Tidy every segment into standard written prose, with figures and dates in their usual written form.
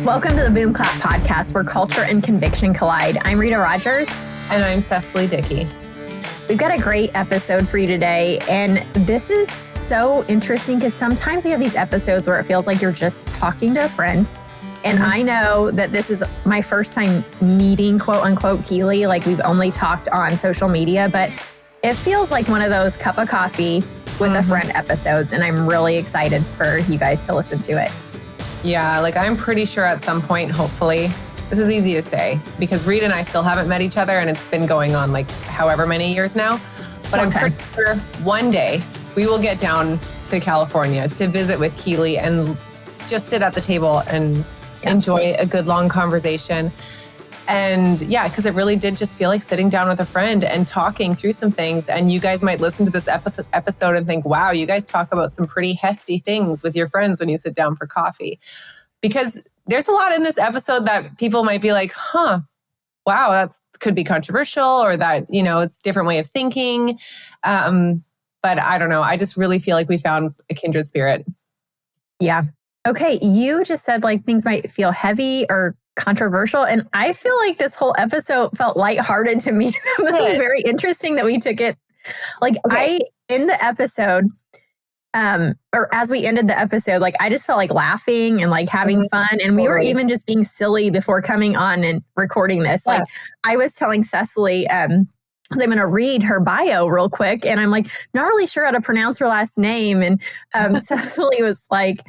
Welcome to the Boom Clap podcast, where culture and conviction collide. I'm Rita Rogers. And I'm Cecily Dickey. We've got a great episode for you today. And this is so interesting because sometimes we have these episodes where it feels like you're just talking to a friend. And I know that this is my first time meeting, quote unquote, Keely. Like, we've only talked on social media, but it feels like one of those cup of coffee with a friend episodes. And I'm really excited for you guys to listen to it. Yeah, like I'm pretty sure at some point, hopefully, this is easy to say because Rita and I still haven't met each other and it's been going on like however many years now. But I'm pretty sure one day we will get down to California to visit with Keely and just sit at the table and enjoy a good long conversation. And yeah, because it really did just feel like sitting down with a friend and talking through some things. And you guys might listen to this episode and think, wow, you guys talk about some pretty hefty things with your friends when you sit down for coffee. Because there's a lot in this episode that people might be like, wow, that could be controversial, or that, you know, it's a different way of thinking. But I don't know. I just really feel like we found a kindred spirit. Yeah. Okay. You just said like things might feel heavy or controversial. And I feel like this whole episode felt lighthearted to me. This is very interesting that we took it. Like in the episode, or as we ended the episode, like I just felt like laughing and like having fun. And we were even just being silly before coming on and recording this. Like I was telling Cecily, because I'm going to read her bio real quick. And I'm like, not really sure how to pronounce her last name. And Cecily was like,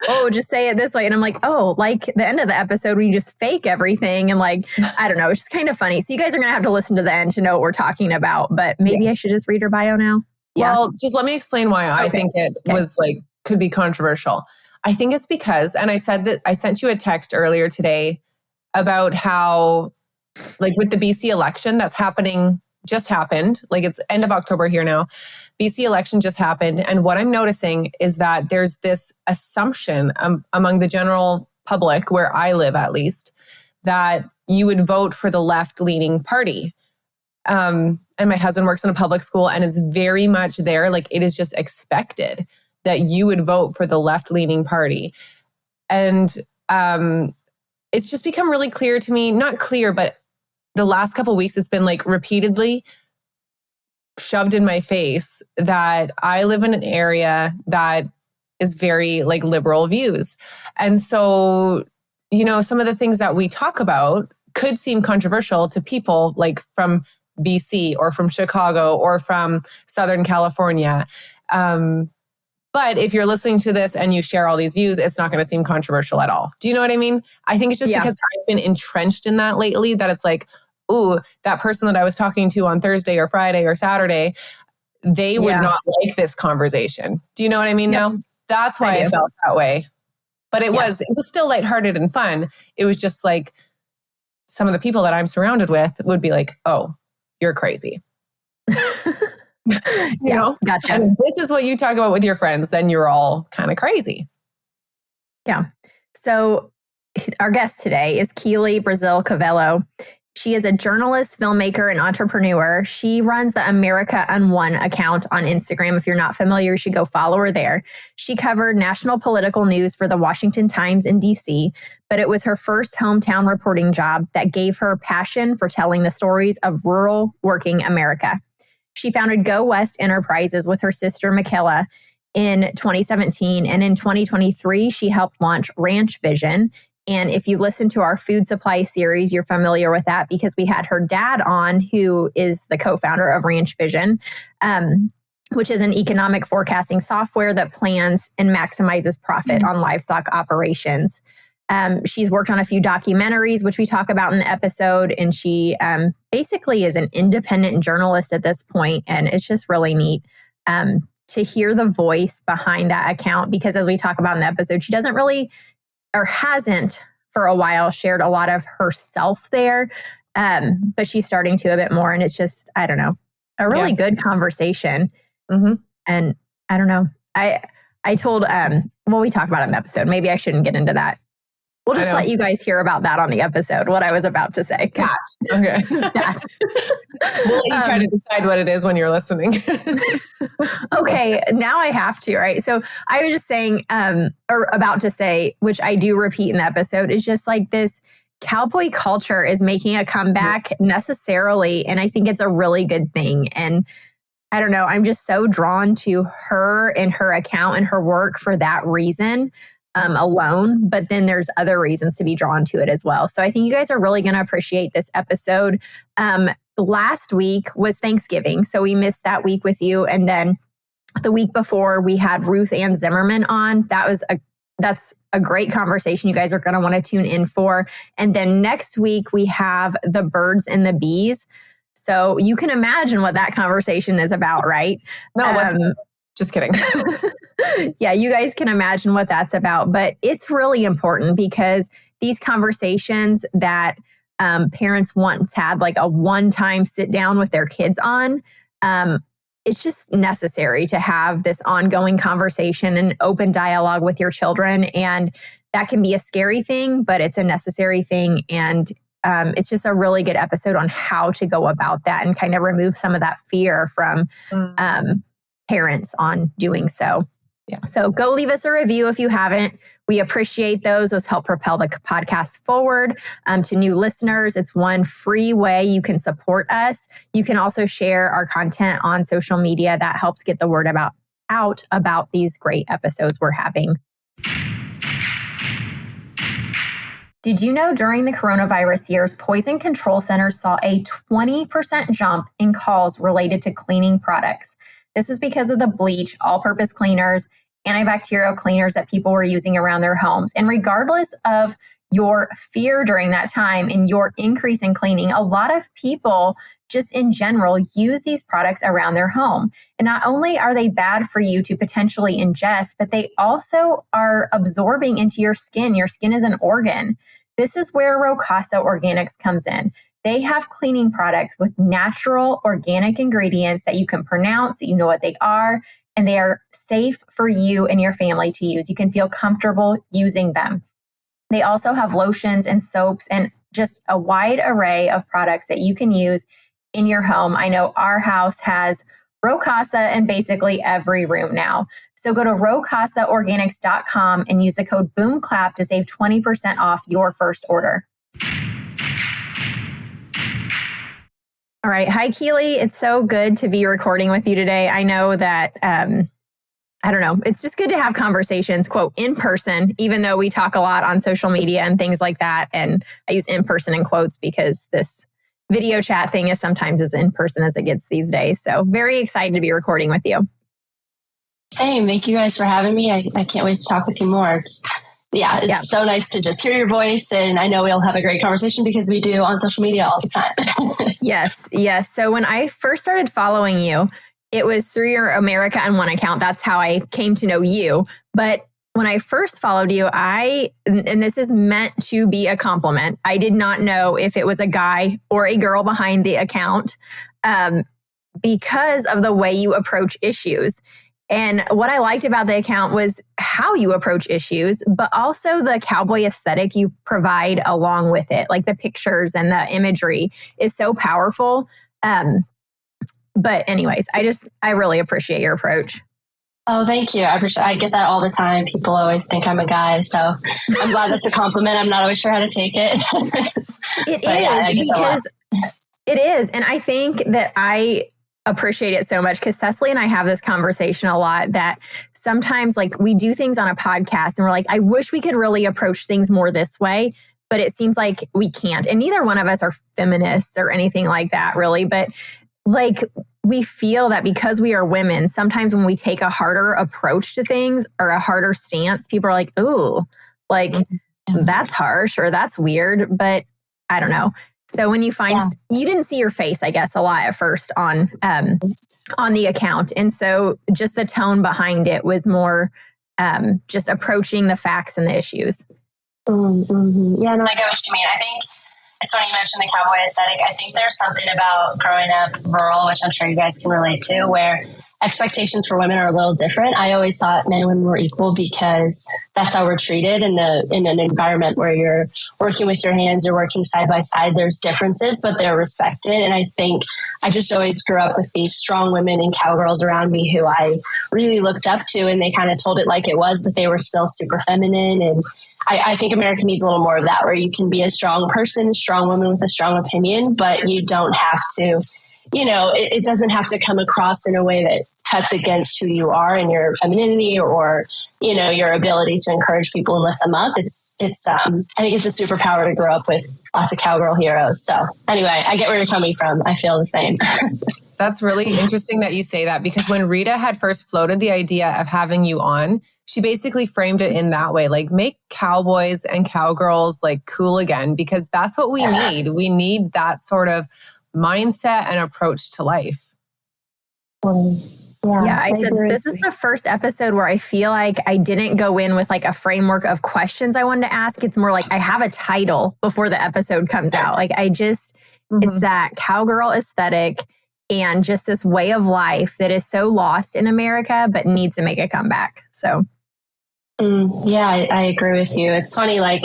oh, just say it this way. And I'm like, oh, like the end of the episode where you just fake everything. And like, I don't know, it's just kind of funny. So you guys are going to have to listen to the end to know what we're talking about. But maybe I should just read her bio now. Well, just let me explain why I think it was like, could be controversial. I think it's because, and I said that I sent you a text earlier today about how, like with the BC election that's just happened, like it's end of October here now. BC election just happened. And what I'm noticing is that there's this assumption among the general public, where I live at least, that you would vote for the left-leaning party. And my husband works in a public school, and it's very much there. Like it is just expected that you would vote for the left-leaning party. And it's just become really clear to me, not clear, but the last couple of weeks, it's been like repeatedly shoved in my face that I live in an area that is very like liberal views. And so, you know, some of the things that we talk about could seem controversial to people like from BC or from Chicago or from Southern California. But if you're listening to this and you share all these views, it's not going to seem controversial at all. Do you know what I mean? I think it's just because I've been entrenched in that lately that it's like, ooh, that person that I was talking to on Thursday or Friday or Saturday, they would not like this conversation. Do you know what I mean now? That's why I felt that way. But it was still lighthearted and fun. It was just like some of the people that I'm surrounded with would be like, oh, you're crazy. you know? Gotcha. And if this is what you talk about with your friends, then you're all kind of crazy. Yeah. So our guest today is Keely Covello. She is a journalist, filmmaker, and entrepreneur. She runs the UnWon account on Instagram. If you're not familiar, you should go follow her there. She covered national political news for the Washington Times in DC, but it was her first hometown reporting job that gave her passion for telling the stories of rural working America. She founded Go West Enterprises with her sister, Michaela, in 2017. And in 2023, she helped launch Ranch Vision. And if you listen to our food supply series, you're familiar with that because we had her dad on, who is the co-founder of Ranch Vision, which is an economic forecasting software that plans and maximizes profit on livestock operations. She's worked on a few documentaries, which we talk about in the episode. And she basically is an independent journalist at this point. And it's just really neat to hear the voice behind that account, because as we talk about in the episode, she doesn't really, or hasn't for a while, shared a lot of herself there. But she's starting to a bit more. And it's just, I don't know, a really good conversation. And I don't know, I told, we talk about it in the episode. Maybe I shouldn't get into that We'll just let you guys hear about that on the episode, what I was about to say. That. Okay. That. We'll let you try to decide what it is when you're listening. Okay, now I have to, right? So I was just saying, or about to say, which I do repeat in the episode, is just like this cowboy culture is making a comeback necessarily. And I think it's a really good thing. And I don't know, I'm just so drawn to her and her account and her work for that reason. Alone, but then there's other reasons to be drawn to it as well. So I think you guys are really going to appreciate this episode. Last week was Thanksgiving, so we missed that week with you. And then the week before we had Ruth Ann Zimmerman on. That's a great conversation you guys are going to want to tune in for. And then next week we have the birds and the bees. So you can imagine what that conversation is about, right? No, just kidding. Yeah, you guys can imagine what that's about. But it's really important because these conversations that parents once had, like a one-time sit down with their kids on, it's just necessary to have this ongoing conversation and open dialogue with your children. And that can be a scary thing, but it's a necessary thing. And it's just a really good episode on how to go about that and kind of remove some of that fear from parents on doing so. Yeah. So go leave us a review if you haven't. We appreciate those. Those help propel the podcast forward to new listeners. It's one free way you can support us. You can also share our content on social media. That helps get the word out about these great episodes we're having. Did you know during the coronavirus years, poison control centers saw a 20% jump in calls related to cleaning products? This is because of the bleach, all-purpose cleaners, antibacterial cleaners that people were using around their homes. And regardless of your fear during that time and your increase in cleaning, a lot of people just in general use these products around their home. And not only are they bad for you to potentially ingest, but they also are absorbing into your skin. Your skin is an organ. This is where Rocasa Organics comes in. They have cleaning products with natural organic ingredients that you can pronounce, that you know what they are, and they are safe for you and your family to use. You can feel comfortable using them. They also have lotions and soaps and just a wide array of products that you can use in your home. I know our house has Rocasa in basically every room now. So go to rocasaorganics.com and use the code BOOMCLAP to save 20% off your first order. All right. Hi, Keely. It's so good to be recording with you today. I know that, I don't know, it's just good to have conversations, quote, in person, even though we talk a lot on social media and things like that. And I use in person in quotes because this video chat thing is sometimes as in person as it gets these days. So very excited to be recording with you. Same. Thank you guys for having me. I can't wait to talk with you more. It's so nice to just hear your voice. And I know we'll have a great conversation because we do on social media all the time. Yes. So when I first started following you, it was through your America UnWon account. That's how I came to know you. But when I first followed you, and this is meant to be a compliment, I did not know if it was a guy or a girl behind the account because of the way you approach issues. And what I liked about the account was how you approach issues, but also the cowboy aesthetic you provide along with it. Like the pictures and the imagery is so powerful. But anyways, I really appreciate your approach. Oh, thank you. I get that all the time. People always think I'm a guy. So I'm glad that's a compliment. I'm not always sure how to take it. It is. And I think that I appreciate it so much because Cecily and I have this conversation a lot that sometimes like we do things on a podcast and we're like, I wish we could really approach things more this way, but it seems like we can't. And neither one of us are feminists or anything like that really. But like we feel that because we are women, sometimes when we take a harder approach to things or a harder stance, people are like, ooh, like that's harsh or that's weird. But I don't know. So when you find, you didn't see your face, I guess, a lot at first on the account. And so just the tone behind it was more just approaching the facts and the issues. Mm-hmm. Yeah, no, I get what you mean. I think it's funny you mentioned the cowboy aesthetic. I think there's something about growing up rural, which I'm sure you guys can relate to, where expectations for women are a little different. I always thought men and women were equal because that's how we're treated in an environment where you're working with your hands, you're working side by side. There's differences, but they're respected. And I think I just always grew up with these strong women and cowgirls around me who I really looked up to, and they kind of told it like it was, but they were still super feminine. And I think America needs a little more of that, where you can be a strong person, a strong woman with a strong opinion, but you don't have to, it doesn't have to come across in a way that cuts against who you are and your femininity or, your ability to encourage people and lift them up. I think it's a superpower to grow up with lots of cowgirl heroes. So anyway, I get where you're coming from. I feel the same. That's really interesting that you say that, because when Rita had first floated the idea of having you on, she basically framed it in that way, like make cowboys and cowgirls like cool again, because that's what we need. We need that sort of mindset and approach to life. Yeah, I said this is the first episode where I feel like I didn't go in with like a framework of questions I wanted to ask. It's more like I have a title before the episode comes out. Like it's that cowgirl aesthetic and just this way of life that is so lost in America, but needs to make a comeback. So. Yeah, I agree with you. It's funny, like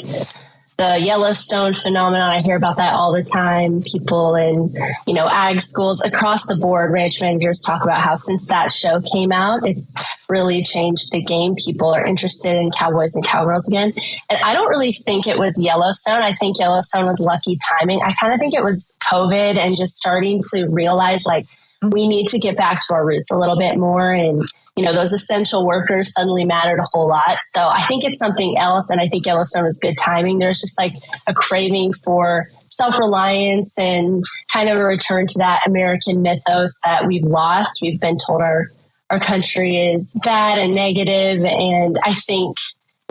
the Yellowstone phenomenon, I hear about that all the time. People in, ag schools across the board, ranch managers talk about how since that show came out, it's really changed the game. People are interested in cowboys and cowgirls again. And I don't really think it was Yellowstone. I think Yellowstone was lucky timing. I kind of think it was COVID and just starting to realize like we need to get back to our roots a little bit more. And those essential workers suddenly mattered a whole lot. So I think it's something else. And I think Yellowstone is good timing. There's just like a craving for self-reliance and kind of a return to that American mythos that we've lost. We've been told our country is bad and negative. And I think,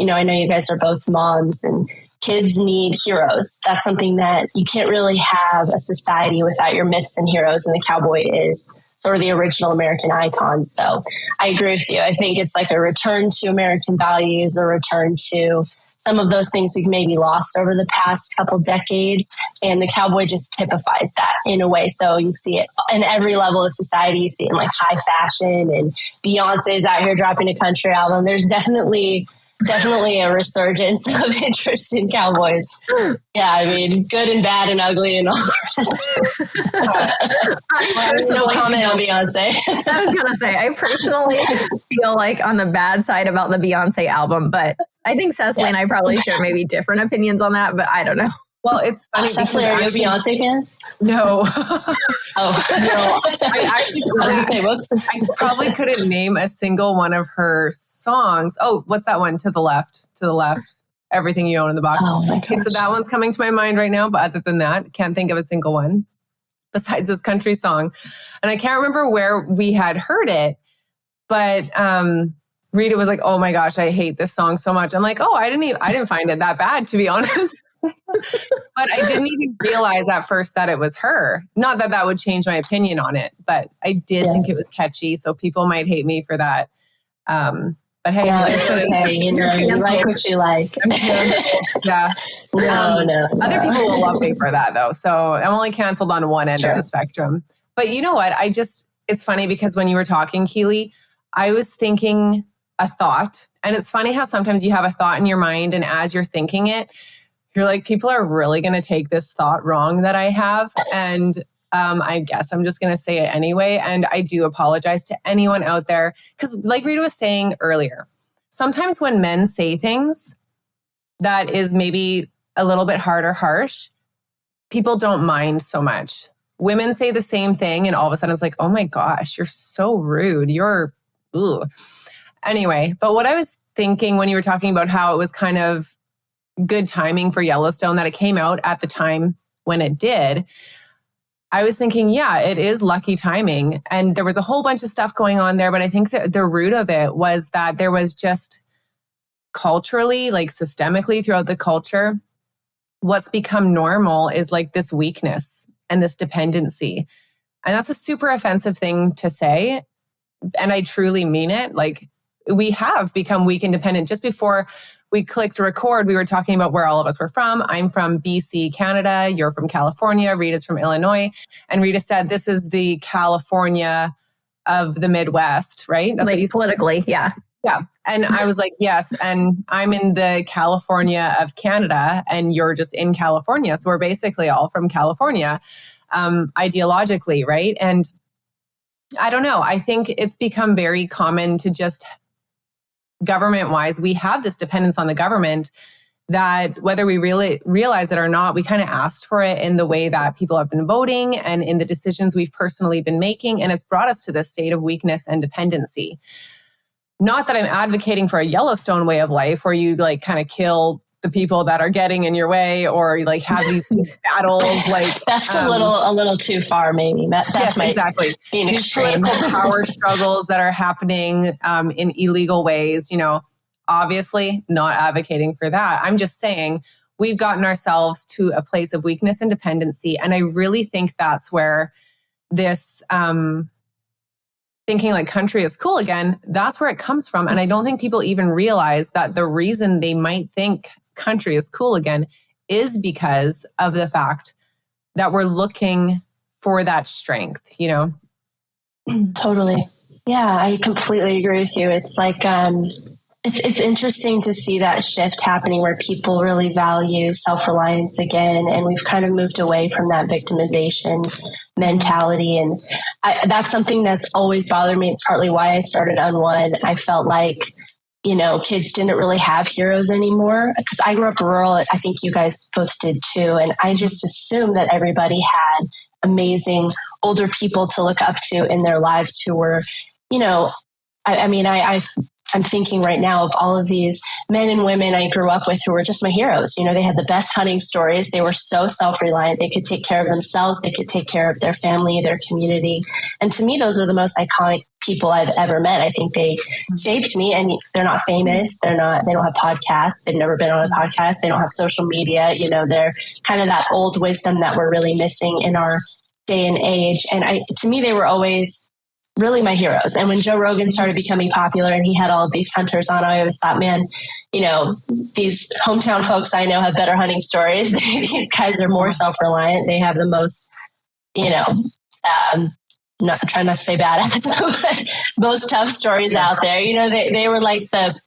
I know you guys are both moms and kids need heroes. That's something that you can't really have a society without your myths and heroes. And the cowboy is sort of the original American icon. So I agree with you. I think it's like a return to American values, a return to some of those things we've maybe lost over the past couple decades. And the cowboy just typifies that in a way. So you see it in every level of society. You see it in like high fashion, and Beyonce's out here dropping a country album. There's definitely a resurgence of interest in cowboys. Yeah, I mean, good and bad and ugly and all the rest. No comment on Beyonce. I was going to say, I personally feel like on the bad side about the Beyonce album, but I think Cecily and I probably share maybe different opinions on that, but I don't know. Well, it's funny. Cecily, are you a Beyonce fan? No. No. I probably couldn't name a single one of her songs. Oh, what's that one? To the left. Everything You Own in the Box. Oh, okay, so that one's coming to my mind right now. But other than that, can't think of a single one besides this country song. And I can't remember where we had heard it, but Rita was like, "Oh my gosh, I hate this song so much." I'm like, "Oh, I didn't find it that bad, to be honest." But I didn't even realize at first that it was her. Not that would change my opinion on it, but I did think it was catchy. So people might hate me for that. But hey, no, it's okay. You like what you like. Yeah. No. Other people will love me for that though. So I'm only canceled on one end of the spectrum. But you know what? It's funny because when you were talking, Keely, I was thinking a thought. And it's funny how sometimes you have a thought in your mind, and as you're thinking it, you're like, people are really going to take this thought wrong that I have. And I guess I'm just going to say it anyway. And I do apologize to anyone out there. Because like Rita was saying earlier, sometimes when men say things that is maybe a little bit hard or harsh, people don't mind so much. Women say the same thing and all of a sudden it's like, oh my gosh, you're so rude. Ugh. Anyway, but what I was thinking when you were talking about how it was kind of good timing for Yellowstone, that it came out at the time when it did, I was thinking, yeah, it is lucky timing. And there was a whole bunch of stuff going on there, but I think that the root of it was that there was just culturally, like systemically throughout the culture, what's become normal is like this weakness and this dependency. And that's a super offensive thing to say. And I truly mean it. Like, we have become weak and dependent. Just before we clicked record, we were talking about where all of us were from. I'm from BC, Canada. You're from California. Rita's from Illinois. And Rita said, this is the California of the Midwest, right? That's like politically, yeah. Yeah. And I was like, yes. And I'm in the California of Canada and you're just in California. So we're basically all from California, ideologically, right? And I don't know. I think it's become very common to just government-wise, we have this dependence on the government that whether we really realize it or not, we kind of asked for it in the way that people have been voting and in the decisions we've personally been making. And it's brought us to this state of weakness and dependency. Not that I'm advocating for a Yellowstone way of life where you like kind of kill the people that are getting in your way or like have these battles. Like that's a little too far, maybe. Yes, exactly. These political power struggles that are happening in illegal ways, obviously not advocating for that. I'm just saying we've gotten ourselves to a place of weakness and dependency. And I really think that's where this thinking like country is cool again, that's where it comes from. And I don't think people even realize that the reason they might think country is cool again is because of the fact that we're looking for that strength, Totally. Yeah, I completely agree with you. It's like, it's interesting to see that shift happening where people really value self-reliance again. And we've kind of moved away from that victimization mentality. And that's something that's always bothered me. It's partly why I started UnWon. I felt like, kids didn't really have heroes anymore because I grew up rural. I think you guys both did too. And I just assumed that everybody had amazing older people to look up to in their lives who were, I'm thinking right now of all of these men and women I grew up with who were just my heroes. They had the best hunting stories. They were so self-reliant. They could take care of themselves. They could take care of their family, their community. And to me, those are the most iconic people I've ever met. I think they shaped me, and they're not famous. They don't have podcasts. They've never been on a podcast. They don't have social media. They're kind of that old wisdom that we're really missing in our day and age. And to me, they were always really my heroes. And when Joe Rogan started becoming popular and he had all of these hunters on, I always thought, man, these hometown folks I know have better hunting stories. These guys are more self-reliant. They have the most, try not to say badass, but most tough stories out there. They were like the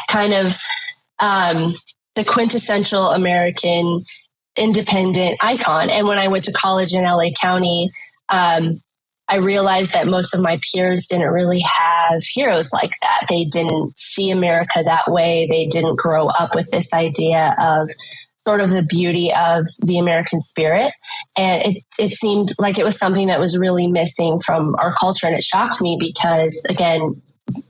kind of the quintessential American independent icon. And when I went to college in LA County, I realized that most of my peers didn't really have heroes like that. They didn't see America that way. They didn't grow up with this idea of sort of the beauty of the American spirit. And it seemed like it was something that was really missing from our culture. And it shocked me because, again,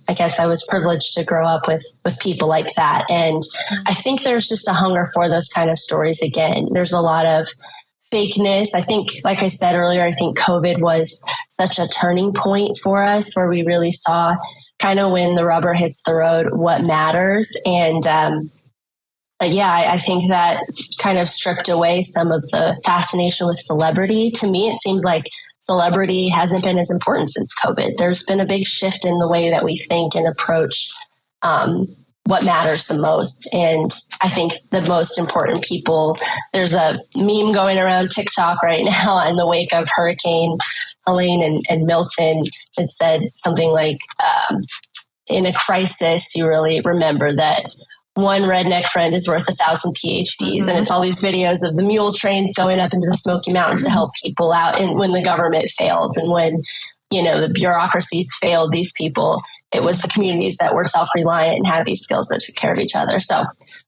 I guess I was privileged to grow up with people like that. And I think there's just a hunger for those kind of stories again. There's a lot of fakeness. I think, like I said earlier, I think COVID was such a turning point for us where we really saw kind of when the rubber hits the road, what matters. And I think that kind of stripped away some of the fascination with celebrity. To me, it seems like celebrity hasn't been as important since COVID. There's been a big shift in the way that we think and approach what matters the most. And I think the most important people, there's a meme going around TikTok right now in the wake of Hurricane Helene and Milton. It said something like, in a crisis, you really remember that one redneck friend is worth 1,000 PhDs. Mm-hmm. And it's all these videos of the mule trains going up into the Smoky Mountains to help people out. And when the government failed and when, the bureaucracies failed these people, it was the communities that were self-reliant and had these skills that took care of each other. So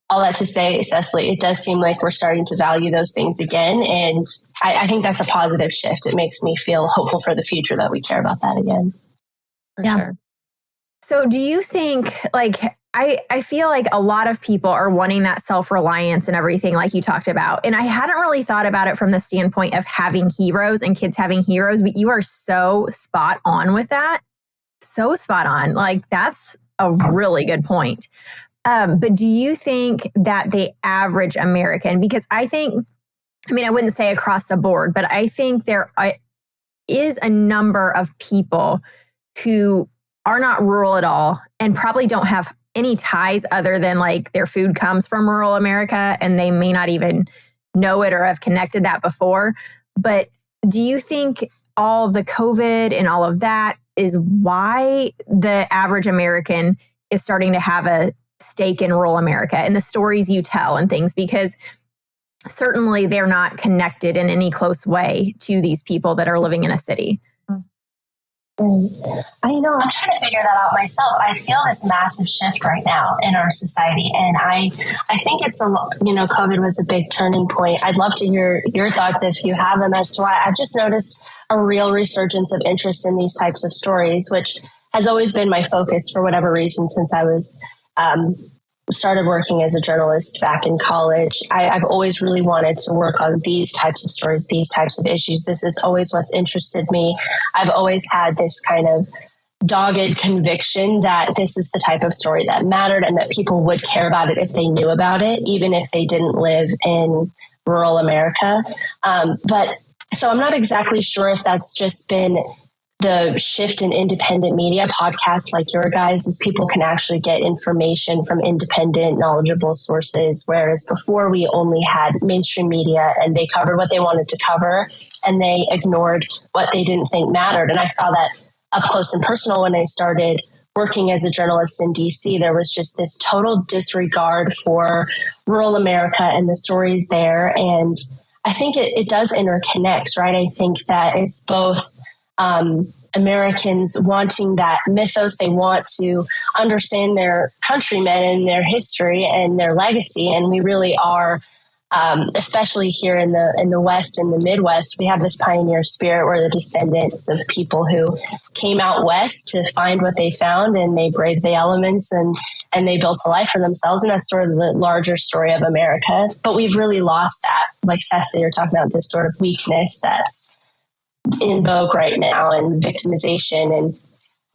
all that to say, Cecily, it does seem like we're starting to value those things again. And I think that's a positive shift. It makes me feel hopeful for the future that we care about that again. For sure. So do you think, I feel like a lot of people are wanting that self-reliance and everything like you talked about. And I hadn't really thought about it from the standpoint of having heroes and kids having heroes, but you are so spot on with that. So spot on. That's a really good point. But do you think that the average American, because I wouldn't say across the board, but I think there is a number of people who are not rural at all and probably don't have any ties other than their food comes from rural America and they may not even know it or have connected that before. But do you think all of the COVID and all of that is why the average American is starting to have a stake in rural America and the stories you tell and things, because certainly they're not connected in any close way to these people that are living in a city. I'm trying to figure that out myself. I feel this massive shift right now in our society. And I think it's COVID was a big turning point. I'd love to hear your thoughts if you have them as to why. I've just noticed a real resurgence of interest in these types of stories, which has always been my focus for whatever reason since I was started working as a journalist back in college. I've always really wanted to work on these types of stories, these types of issues. This is always what's interested me. I've always had this kind of dogged conviction that this is the type of story that mattered and that people would care about it if they knew about it, even if they didn't live in rural America. So I'm not exactly sure if that's just been the shift in independent media. Podcasts like your guys, is people can actually get information from independent, knowledgeable sources, whereas before we only had mainstream media and they covered what they wanted to cover and they ignored what they didn't think mattered. And I saw that up close and personal when I started working as a journalist in DC. There was just this total disregard for rural America and the stories there. And I think it does interconnect, right? I think that it's both Americans wanting that mythos. They want to understand their countrymen and their history and their legacy. And we really are, especially here in the West and the Midwest, we have this pioneer spirit. We're the descendants of people who came out West to find what they found, and they braved the elements and they built a life for themselves. And that's sort of the larger story of America. But we've really lost that. Like Cecily, you're talking about this sort of weakness that's in vogue right now, and victimization, and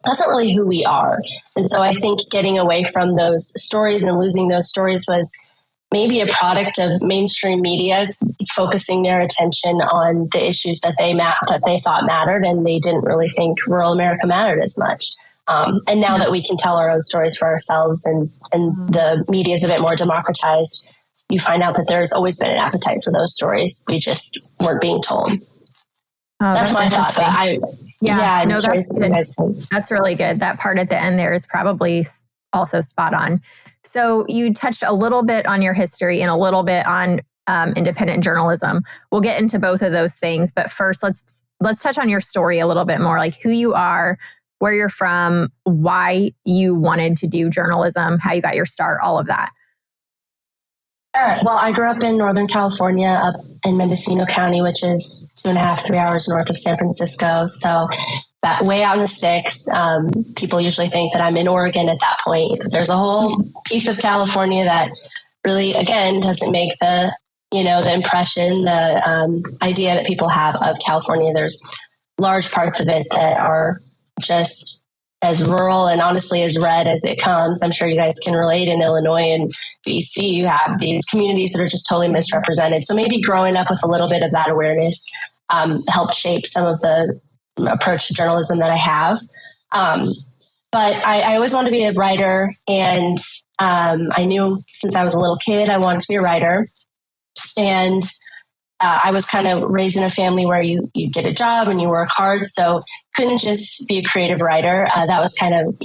that's not really who we are. And so I think getting away from those stories and losing those stories was maybe a product of mainstream media focusing their attention on the issues that they thought mattered, and they didn't really think rural America mattered as much. And now that we can tell our own stories for ourselves, and the media is a bit more democratized, you find out that there's always been an appetite for those stories. We just weren't being told. Oh, that's my thought. That's really good. That part at the end there is probably also spot on. So you touched a little bit on your history and a little bit on independent journalism. We'll get into both of those things, but first let's touch on your story a little bit more, like who you are, where you're from, why you wanted to do journalism, how you got your start, all of that. Sure. Well, I grew up in Northern California, up in Mendocino County, which is 2.5, 3 hours north of San Francisco. So that way out in the sticks. People usually think that I'm in Oregon at that point. There's a whole piece of California that really, again, doesn't make the impression, the idea that people have of California. There's large parts of it that are just as rural and honestly as red as it comes. I'm sure you guys can relate. In Illinois and BC, you have these communities that are just totally misrepresented. So maybe growing up with a little bit of that awareness helped shape some of the approach to journalism that I have. But I always wanted to be a writer, and I knew since I was a little kid I wanted to be a writer. And I was kind of raised in a family where you get a job and you work hard, so couldn't just be a creative writer. That was kind of,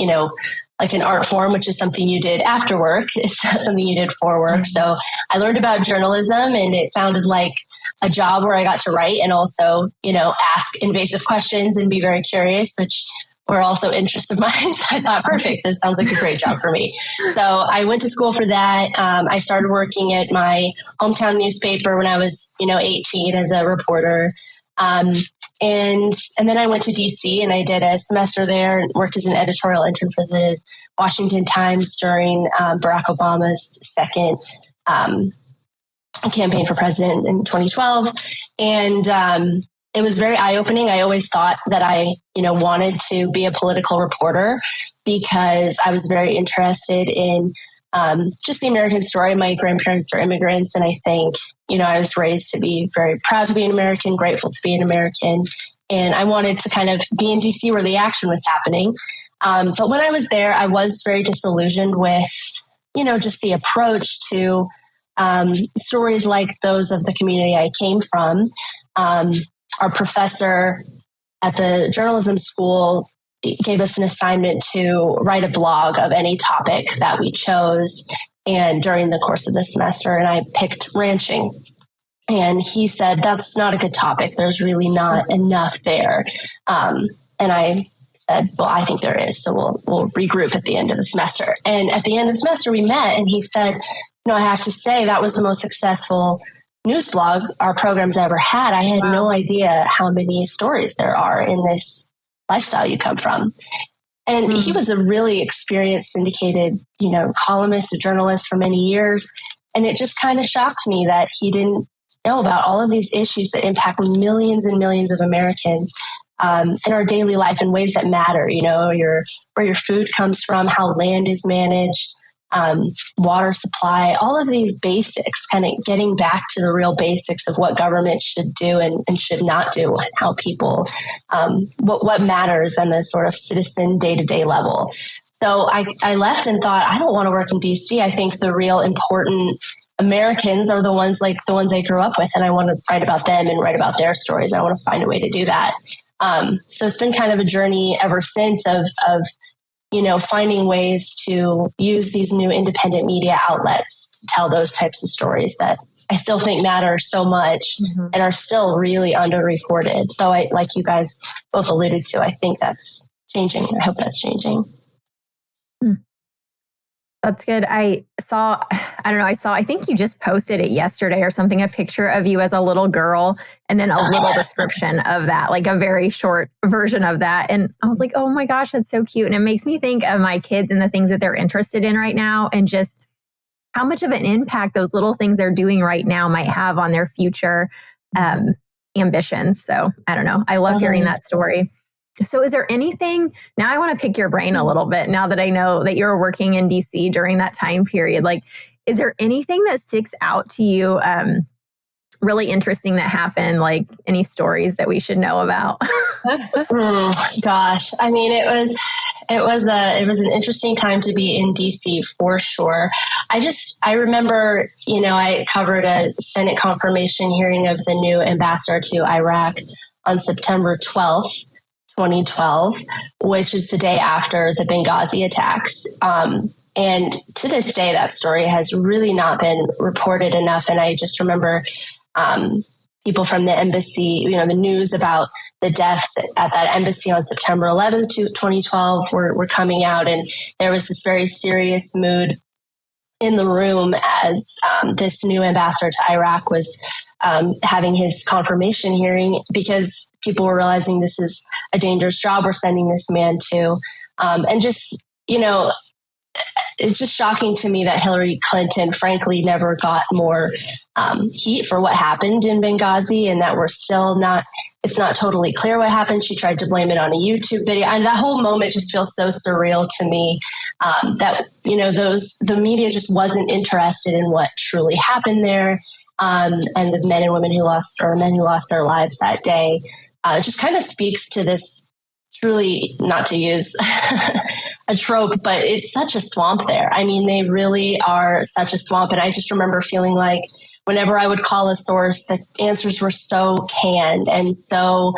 like an art form, which is something you did after work. It's not something you did for work. So I learned about journalism, and it sounded like a job where I got to write and also, ask invasive questions and be very curious, which were also interests of mine. So I thought, perfect, this sounds like a great job for me. So I went to school for that. I started working at my hometown newspaper when I was, 18 as a reporter. And then I went to DC and I did a semester there and worked as an editorial intern for the Washington Times during Barack Obama's second campaign for president in 2012. And it was very eye-opening. I always thought that I, wanted to be a political reporter because I was very interested in just the American story. My grandparents are immigrants, and I think, I was raised to be very proud to be an American, grateful to be an American, and I wanted to kind of be in DC where the action was happening. But when I was there, I was very disillusioned with, just the approach to stories like those of the community I came from. Our professor at the journalism school gave us an assignment to write a blog of any topic that we chose. And during the course of the semester, and I picked ranching. And he said, that's not a good topic. There's really not enough there. And I said, well, I think there is. So we'll regroup at the end of the semester. And at the end of the semester, we met and he said, I have to say that was the most successful news blog our program's ever had. I had no idea how many stories there are in this lifestyle you come from. And he was a really experienced syndicated, columnist, a journalist for many years. And it just kind of shocked me that he didn't know about all of these issues that impact millions and millions of Americans in our daily life in ways that matter, where your food comes from, how land is managed, water supply, all of these basics, kind of getting back to the real basics of what government should do and should not do, and how people, what matters on the sort of citizen day-to-day level. So I left and thought, I don't want to work in DC. I think the real important Americans are the ones I grew up with, and I want to write about them and write about their stories. I want to find a way to do that. So it's been kind of a journey ever since of finding ways to use these new independent media outlets to tell those types of stories that I still think matter so much and are still really underreported. Though like you guys both alluded to, I think that's changing. I hope that's changing. That's good. I think you just posted it yesterday or something, a picture of you as a little girl and then a little description of that, like a very short version of that. And I was like, oh my gosh, that's so cute. And it makes me think of my kids and the things that they're interested in right now and just how much of an impact those little things they're doing right now might have on their future ambitions. So I don't know. I love hearing that story. So is there anything, now I want to pick your brain a little bit now that I know that you're working in DC during that time period. Like, is there anything that sticks out to you really interesting that happened? Like any stories that we should know about? Gosh, I mean, it was an interesting time to be in DC for sure. I remember, I covered a Senate confirmation hearing of the new ambassador to Iraq on September 12th. 2012, which is the day after the Benghazi attacks. And to this day, that story has really not been reported enough. And I just remember people from the embassy, the news about the deaths at that embassy on September 11th, 2012 were coming out. And there was this very serious mood in the room as this new ambassador to Iraq was having his confirmation hearing, because people were realizing this is a dangerous job we're sending this man to. And just, it's just shocking to me that Hillary Clinton, frankly, never got more heat for what happened in Benghazi, and that we're still it's not totally clear what happened. She tried to blame it on a YouTube video. And that whole moment just feels so surreal to me that, the media just wasn't interested in what truly happened there. And the men and women who lost their lives that day. It just kind of speaks to this truly, not to use a trope, but it's such a swamp there. I mean, they really are such a swamp. And I just remember feeling like whenever I would call a source, the answers were so canned and so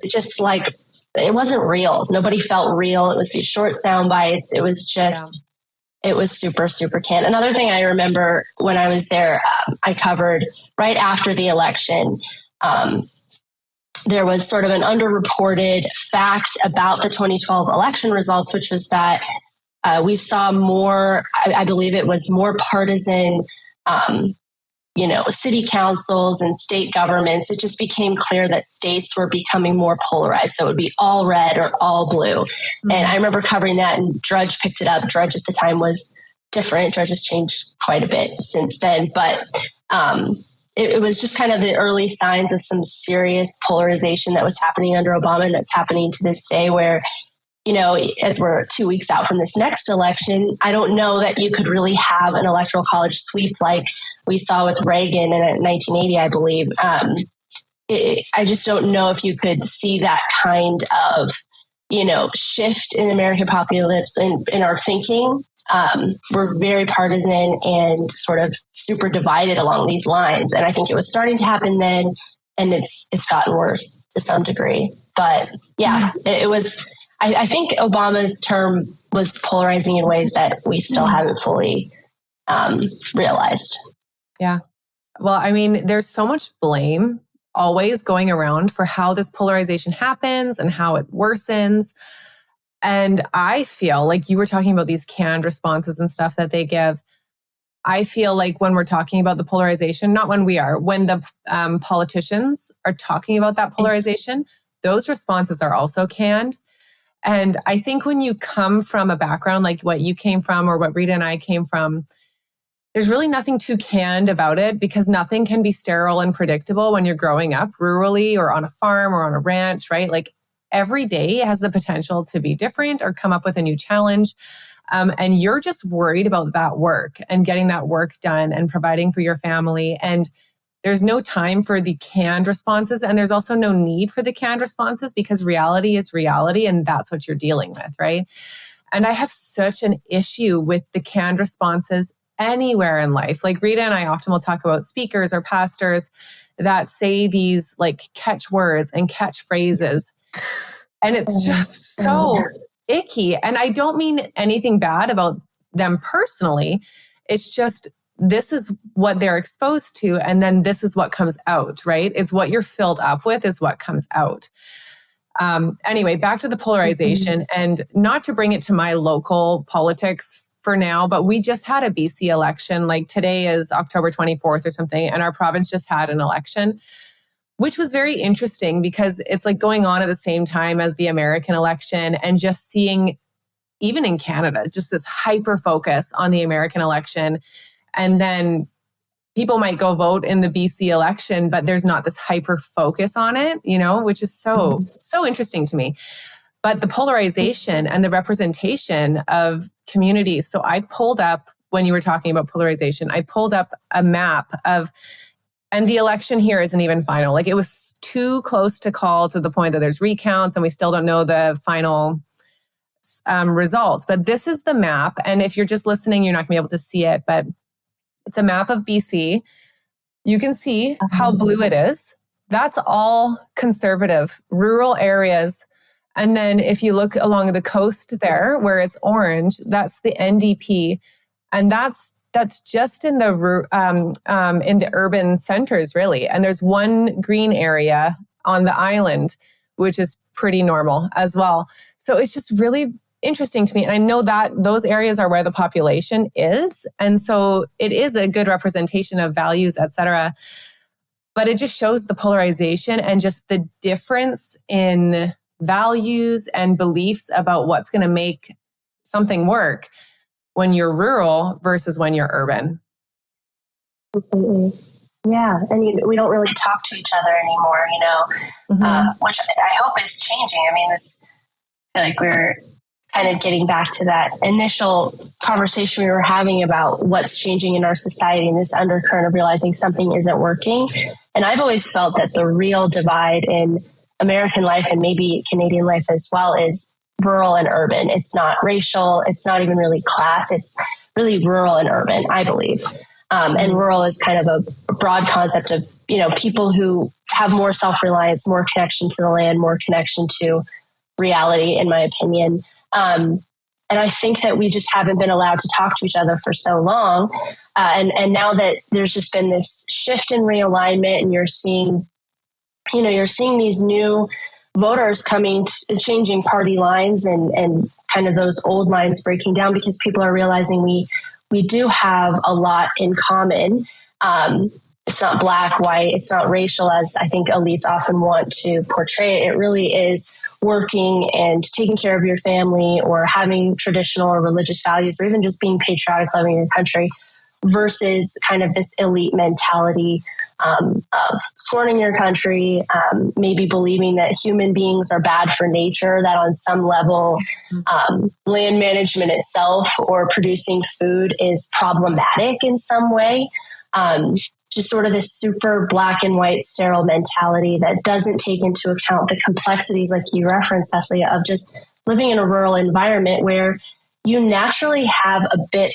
just like, it wasn't real. Nobody felt real. It was these short sound bites. It was just... It was super, super canned. Another thing I remember when I was there, I covered right after the election. There was sort of an underreported fact about the 2012 election results, which was that we saw more, I believe it was more partisan, city councils and state governments. It just became clear that states were becoming more polarized. So it would be all red or all blue. Mm-hmm. And I remember covering that, and Drudge picked it up. Drudge at the time was different. Drudge has changed quite a bit since then. But it was just kind of the early signs of some serious polarization that was happening under Obama, and that's happening to this day where, as we're 2 weeks out from this next election, I don't know that you could really have an electoral college sweep like we saw with Reagan in 1980, I believe. I just don't know if you could see that kind of, shift in American population in our thinking. We're very partisan and sort of super divided along these lines. And I think it was starting to happen then, and it's gotten worse to some degree. But yeah, it was I think Obama's term was polarizing in ways that we still haven't fully realized. Yeah. Well, I mean, there's so much blame always going around for how this polarization happens and how it worsens. And I feel like you were talking about these canned responses and stuff that they give. I feel like when we're talking about the polarization, not when we are, when the politicians are talking about that polarization, those responses are also canned. And I think when you come from a background like what you came from or what Rita and I came from, there's really nothing too canned about it because nothing can be sterile and predictable when you're growing up rurally or on a farm or on a ranch, right? Like every day has the potential to be different or come up with a new challenge. And you're just worried about that work and getting that work done and providing for your family. And there's no time for the canned responses. And there's also no need for the canned responses because reality is reality and that's what you're dealing with, right? And I have such an issue with the canned responses anywhere in life. Like Rita and I often will talk about speakers or pastors that say these like catchwords and catchphrases. And it's just so icky. And I don't mean anything bad about them personally. It's just, this is what they're exposed to. And then this is what comes out, right? It's what you're filled up with is what comes out. Anyway, back to the polarization and not to bring it to my local politics for now, but we just had a BC election. Like today is October 24th or something. And our province just had an election, which was very interesting because it's like going on at the same time as the American election and just seeing, even in Canada, just this hyper focus on the American election. And then people might go vote in the BC election, but there's not this hyper focus on it, you know, which is so interesting to me. But the polarization and the representation of communities. So I pulled up, when you were talking about polarization, I pulled up a map of, and the election here isn't even final. Like it was too close to call to the point that there's recounts and we still don't know the final results. But this is the map. And if you're just listening, you're not gonna be able to see it, but it's a map of BC. You can see how blue it is. That's all conservative, rural areas. And then if you look along the coast there, where it's orange, that's the NDP. And that's just in the urban centers, really. And there's one green area on the island, which is pretty normal as well. So it's just really interesting to me. And I know that those areas are where the population is. And so it is a good representation of values, et cetera. But it just shows the polarization and just the difference in values and beliefs about what's going to make something work when you're rural versus when you're urban. Completely. Yeah. And we don't really talk to each other anymore, you know, which I hope is changing. I mean, I feel like we're kind of getting back to that initial conversation we were having about what's changing in our society and this undercurrent of realizing something isn't working. And I've always felt that the real divide in American life and maybe Canadian life as well is rural and urban. It's not racial. It's not even really class. It's really rural and urban, I believe. And rural is kind of a broad concept of, you know, people who have more self-reliance, more connection to the land, more connection to reality, in my opinion. And I think that we just haven't been allowed to talk to each other for so long. And now that there's just been this shift in realignment and you're seeing these new voters changing party lines and kind of those old lines breaking down because people are realizing we do have a lot in common. It's not black, white, it's not racial as I think elites often want to portray it. It really is working and taking care of your family or having traditional or religious values or even just being patriotic, loving your country versus kind of this elite mentality of scorning your country, maybe believing that human beings are bad for nature, that on some level land management itself or producing food is problematic in some way. Just sort of this super black and white sterile mentality that doesn't take into account the complexities, like you referenced, Cecily, of just living in a rural environment where you naturally have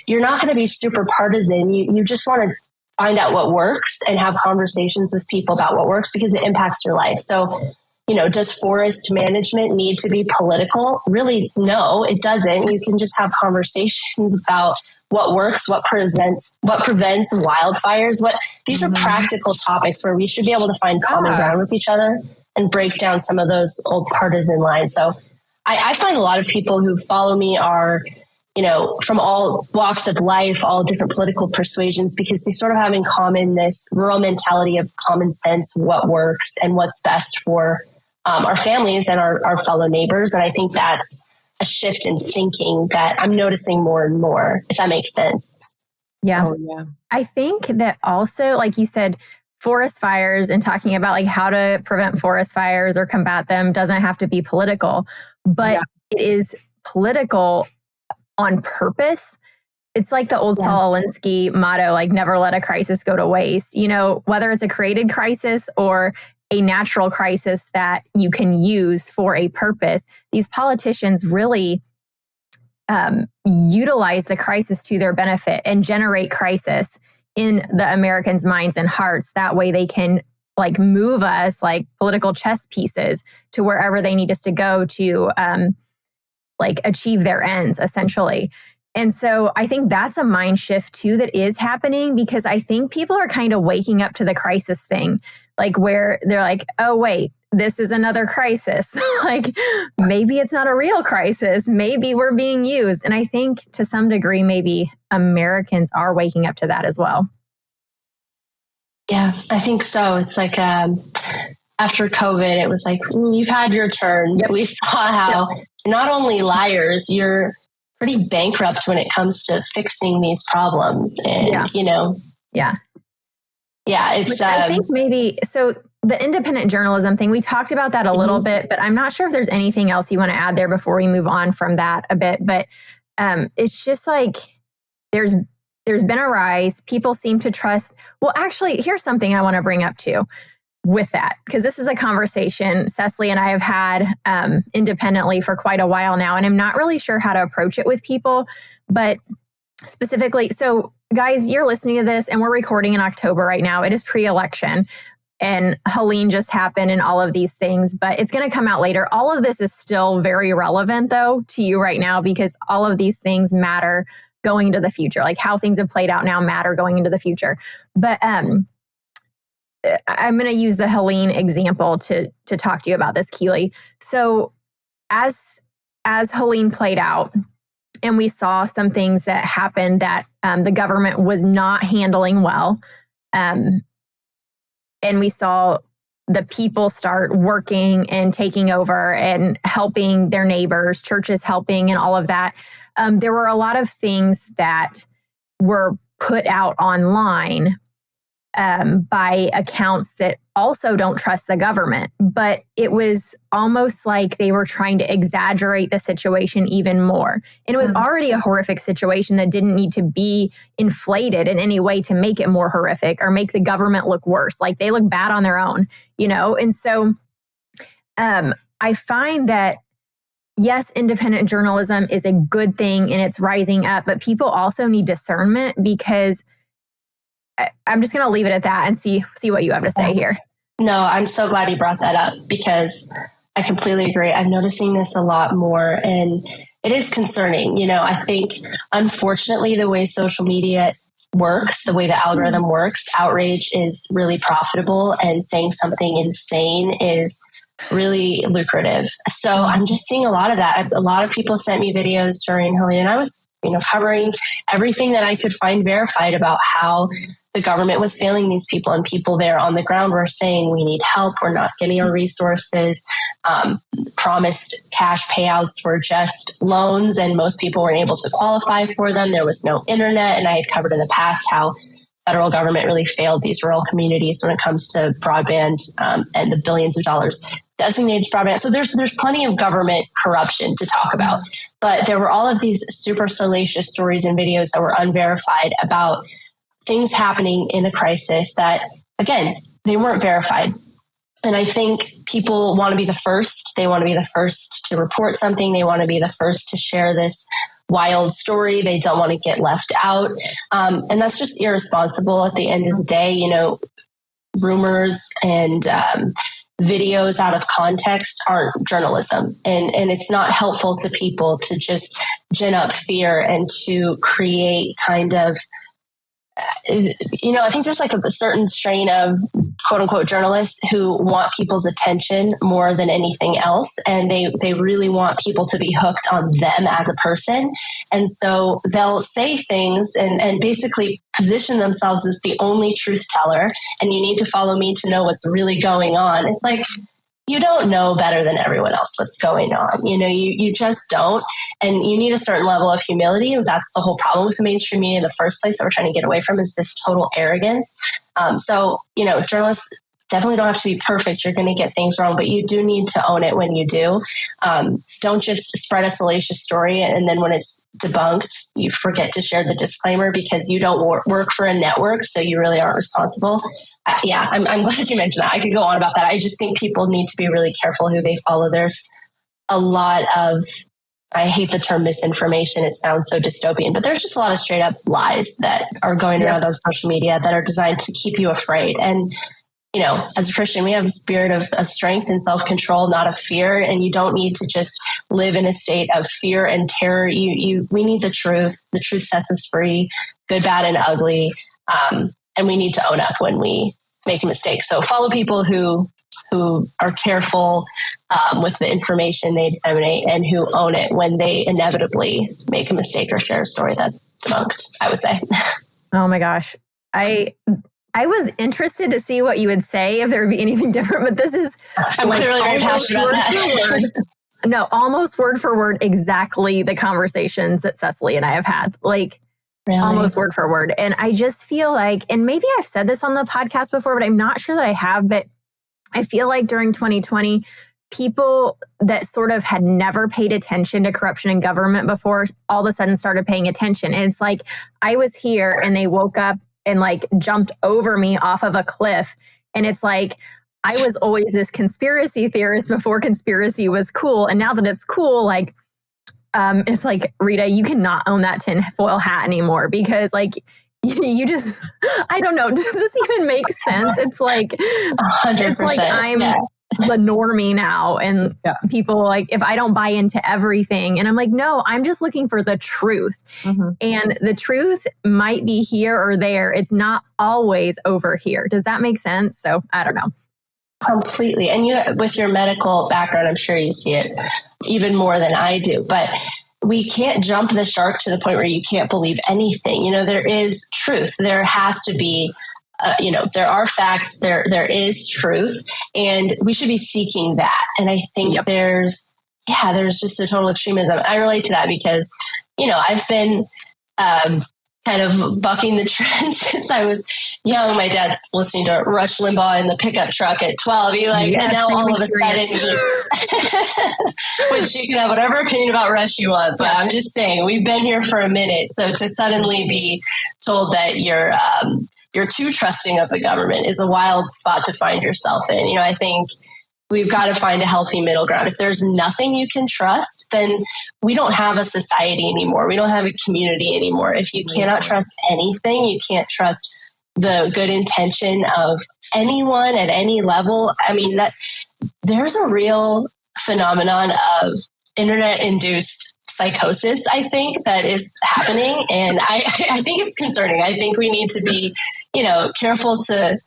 you're not going to be super partisan. You just want to find out what works and have conversations with people about what works because it impacts your life. So, does forest management need to be political? Really, no, it doesn't. You can just have conversations about what works, what prevents wildfires. These are practical topics where we should be able to find common ground with each other and break down some of those old partisan lines. So I find a lot of people who follow me are, from all walks of life, all different political persuasions, because they sort of have in common this rural mentality of common sense, what works and what's best for our families and our fellow neighbors. And I think that's a shift in thinking that I'm noticing more and more, if that makes sense. Yeah. Oh, yeah. I think that also, like you said, forest fires and talking about like how to prevent forest fires or combat them doesn't have to be political, but it is political on purpose. It's like the old Saul Alinsky motto, like never let a crisis go to waste. Whether it's a created crisis or a natural crisis that you can use for a purpose, these politicians really utilize the crisis to their benefit and generate crisis in the Americans' minds and hearts. That way they can like move us like political chess pieces to wherever they need us to go to like achieve their ends, essentially. And so I think that's a mind shift too that is happening, because I think people are kind of waking up to the crisis thing, like where they're like, oh, wait, this is another crisis. Like maybe it's not a real crisis. Maybe we're being used. And I think to some degree, maybe Americans are waking up to that as well. Yeah, I think so. It's like after COVID, it was like, you've had your turn. Yep. We saw how not only liars, you're pretty bankrupt when it comes to fixing these problems. And, it's, which I think maybe, so the independent journalism thing, we talked about that a little bit, but I'm not sure if there's anything else you want to add there before we move on from that a bit. But it's just like, there's been a rise. People seem to trust. Well, actually, here's something I want to bring up too with that, because this is a conversation Cecily and I have had independently for quite a while now, and I'm not really sure how to approach it with people, but specifically, so guys, you're listening to this and we're recording in October right now. It is pre-election and Helene just happened and all of these things, but it's going to come out later. All of this is still very relevant though to you right now, because all of these things matter going into the future. Like how things have played out now matter going into the future. But I'm going to use the Helene example to talk to you about this, Keely. So as Helene played out, and we saw some things that happened that the government was not handling well, and we saw the people start working and taking over and helping their neighbors, churches helping and all of that. There were a lot of things that were put out online by accounts that also don't trust the government. But it was almost like they were trying to exaggerate the situation even more. And it was already a horrific situation that didn't need to be inflated in any way to make it more horrific or make the government look worse. Like they look bad on their own, And so I find that, yes, independent journalism is a good thing and it's rising up, but people also need discernment, because I'm just going to leave it at that and see what you have to say here. No, I'm so glad you brought that up, because I completely agree. I'm noticing this a lot more, and it is concerning. I think, unfortunately, the way social media works, the way the algorithm works, outrage is really profitable, and saying something insane is really lucrative. So I'm just seeing a lot of that. A lot of people sent me videos during Helene, and I was, covering everything that I could find verified about how the government was failing these people, and people there on the ground were saying, we need help. We're not getting our resources. Promised cash payouts were just loans, and most people weren't able to qualify for them. There was no internet. And I had covered in the past how federal government really failed these rural communities when it comes to broadband and the billions of dollars designated to broadband. So there's plenty of government corruption to talk about. But there were all of these super salacious stories and videos that were unverified about things happening in a crisis that, again, they weren't verified. And I think people want to be the first. They want to be the first to report something. They want to be the first to share this wild story. They don't want to get left out. And that's just irresponsible at the end of the day. Rumors and videos out of context aren't journalism. And it's not helpful to people to just gin up fear and to create kind of, I think there's like a certain strain of quote unquote journalists who want people's attention more than anything else. And they really want people to be hooked on them as a person. And so they'll say things and basically position themselves as the only truth teller. And you need to follow me to know what's really going on. It's like, you don't know better than everyone else what's going on. You just don't. And you need a certain level of humility. That's the whole problem with the mainstream media in the first place that we're trying to get away from, is this total arrogance. So journalists definitely don't have to be perfect. You're going to get things wrong, but you do need to own it when you do. Don't just spread a salacious story and then when it's debunked, you forget to share the disclaimer because you don't work for a network, so you really aren't responsible. I'm glad you mentioned that. I could go on about that. I just think people need to be really careful who they follow. There's a lot of, I hate the term misinformation. It sounds so dystopian, but there's just a lot of straight up lies that are going around on social media that are designed to keep you afraid. And, as a Christian, we have a spirit of strength and self-control, not of fear. And you don't need to just live in a state of fear and terror. We need the truth. The truth sets us free, good, bad, and ugly. And we need to own up when we make a mistake. So follow people who are careful with the information they disseminate and who own it when they inevitably make a mistake or share a story that's debunked, I would say. Oh my gosh. I was interested to see what you would say if there would be anything different, but this is I'm literally very passionate about that. No, almost word for word, exactly the conversations that Cecily and I have had. Really? Almost word for word. And I just feel like, and maybe I've said this on the podcast before, but I'm not sure that I have, but I feel like during 2020, people that sort of had never paid attention to corruption in government before all of a sudden started paying attention. And it's like, I was here and they woke up and jumped over me off of a cliff. And it's like, I was always this conspiracy theorist before conspiracy was cool. And now that it's cool, it's like, Rita, you cannot own that tinfoil hat anymore because you just, I don't know. Does this even make sense? It's like, 100%. It's like I'm the normie now. And people if I don't buy into everything and I'm like, no, I'm just looking for the truth. Mm-hmm. And the truth might be here or there. It's not always over here. Does that make sense? So I don't know. Completely. And you, with your medical background, I'm sure you see it even more than I do, but we can't jump the shark to the point where you can't believe anything. There is truth. There has to be, there are facts, there is truth, and we should be seeking that. And I think there's just a total extremism. I relate to that because, I've been kind of bucking the trend since I was young. My dad's listening to Rush Limbaugh in the pickup truck at 12. And now all of a sudden, which you can have whatever opinion about Rush you want, but I'm just saying we've been here for a minute. So to suddenly be told that you're too trusting of the government is a wild spot to find yourself in. I think we've got to find a healthy middle ground. If there's nothing you can trust, then we don't have a society anymore. We don't have a community anymore. If you cannot trust anything, you can't trust the good intention of anyone at any level. I mean, that there's a real phenomenon of internet-induced psychosis, I think, that is happening. And I think it's concerning. I think we need to be, careful to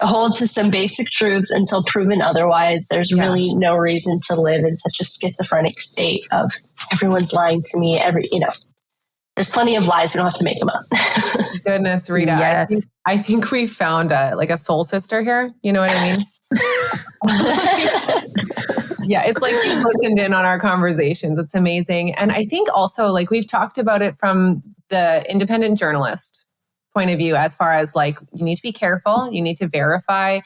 hold to some basic truths until proven otherwise. There's really no reason to live in such a schizophrenic state of everyone's lying to me. There's plenty of lies. We don't have to make them up. Goodness, Rita. Yes. I think we found a soul sister here. You know what I mean? It's like you've listened in on our conversations. It's amazing. And I think also we've talked about it from the independent journalist point of view, as far as you need to be careful, you need to verify,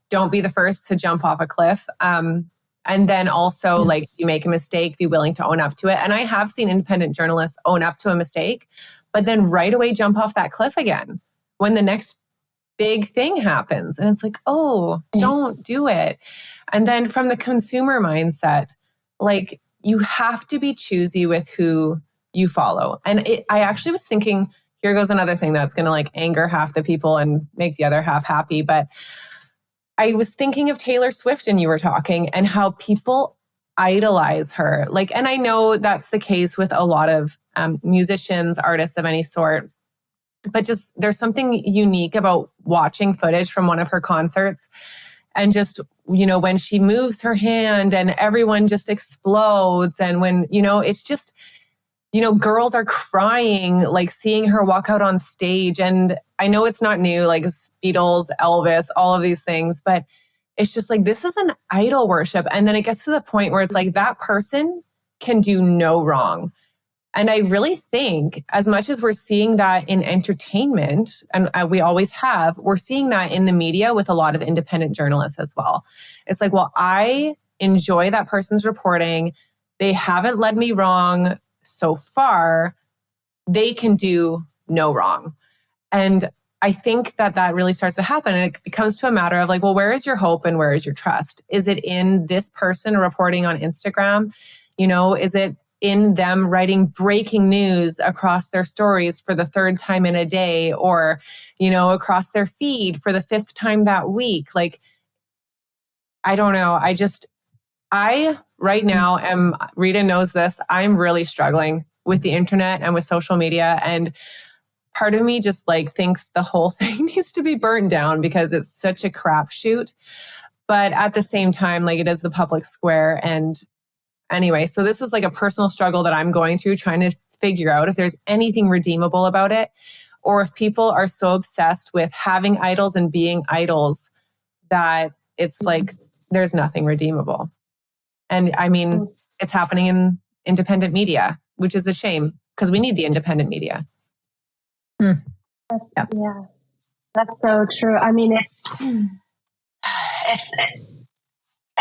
don't be the first to jump off a cliff. And then also you make a mistake, be willing to own up to it. And I have seen independent journalists own up to a mistake, but then right away jump off that cliff again when the next big thing happens. And it's like, don't do it. And then from the consumer mindset, you have to be choosy with who you follow. And I actually was thinking, here goes another thing that's going to anger half the people and make the other half happy. But I was thinking of Taylor Swift and you were talking and how people idolize her. Like, and I know that's the case with a lot of musicians, artists of any sort, but just there's something unique about watching footage from one of her concerts and just, when she moves her hand and everyone just explodes. And when, it's just, girls are crying, like seeing her walk out on stage. And I know it's not new, like Beatles, Elvis, all of these things, but it's just like, this is an idol worship. And then it gets to the point where it's like that person can do no wrong. And I really think as much as we're seeing that in entertainment, and we always have, we're seeing that in the media with a lot of independent journalists as well. It's like, well, I enjoy that person's reporting. They haven't led me wrong so far. They can do no wrong. And I think that really starts to happen. And it becomes to a matter of like, well, where is your hope and where is your trust? Is it in this person reporting on Instagram? Is it in them writing breaking news across their stories for the third time in a day, or, across their feed for the fifth time that week? Like, I don't know. I right now am, Rita knows this, I'm really struggling with the internet and with social media. And part of me just like thinks the whole thing needs to be burnt down because it's such a crapshoot. But at the same time, like it is the public square. And anyway, so this is like a personal struggle that I'm going through, trying to figure out if there's anything redeemable about it, or if people are so obsessed with having idols and being idols that it's like there's nothing redeemable. And I mean, it's happening in independent media, which is a shame because we need the independent media. That's so true. I mean, I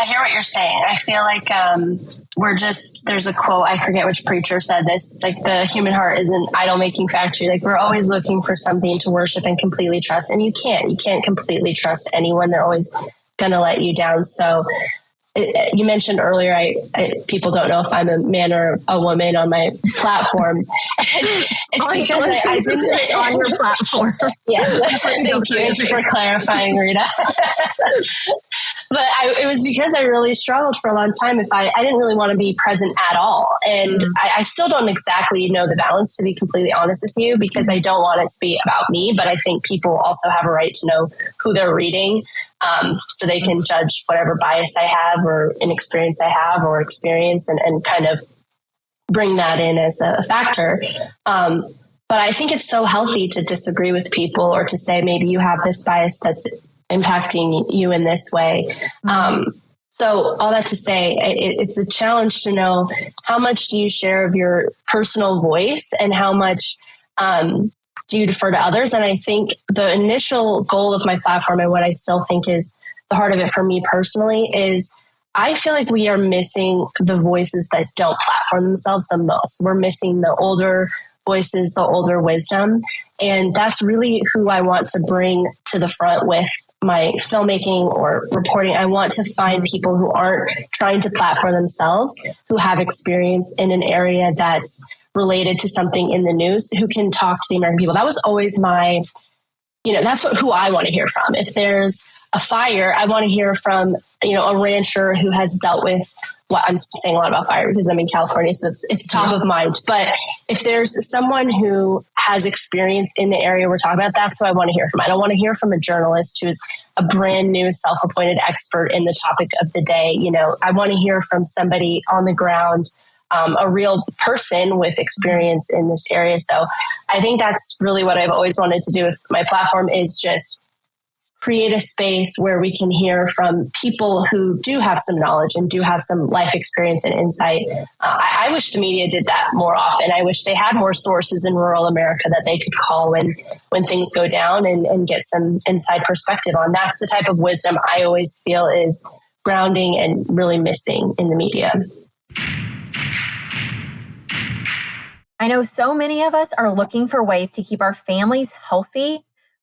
hear what you're saying. I feel like there's a quote, I forget which preacher said this. It's like the human heart is an idol making factory. Like we're always looking for something to worship and completely trust. And you can't completely trust anyone. They're always going to let you down. So you mentioned earlier, people don't know if I'm a man or a woman on my platform. It's because I didn't on your platform. Yes, thank you for clarifying, Rita. But it was because I really struggled for a long time. I didn't really want to be present at all. And I still don't exactly know the balance, to be completely honest with you, because I don't want it to be about me. But I think people also have a right to know who they're reading, so they can judge whatever bias I have or inexperience I have or experience and kind of bring that in as a factor. But I think it's so healthy to disagree with people or to say maybe you have this bias that's impacting you in this way. So all that to say, it's a challenge to know how much do you share of your personal voice and how much do you defer to others. And I think the initial goal of my platform and what I still think is the heart of it for me personally is I feel like we are missing the voices that don't platform themselves the most. We're missing the older voices, the older wisdom. And that's really who I want to bring to the front with my filmmaking or reporting. I want to find people who aren't trying to platform themselves, who have experience in an area that's related to something in the news, who can talk to the American people. That was always my, that's who I want to hear from. If there's a fire, I want to hear from, a rancher who has dealt with I'm saying a lot about fire because I'm in California, so it's top of mind. But if there's someone who has experience in the area we're talking about, that's who I want to hear from. I don't want to hear from a journalist who's a brand new self-appointed expert in the topic of the day. I want to hear from somebody on the ground, a real person with experience in this area. So I think that's really what I've always wanted to do with my platform is just create a space where we can hear from people who do have some knowledge and do have some life experience and insight. I wish the media did that more often. I wish they had more sources in rural America that they could call when things go down and get some inside perspective on. That's the type of wisdom I always feel is grounding and really missing in the media. I know so many of us are looking for ways to keep our families healthy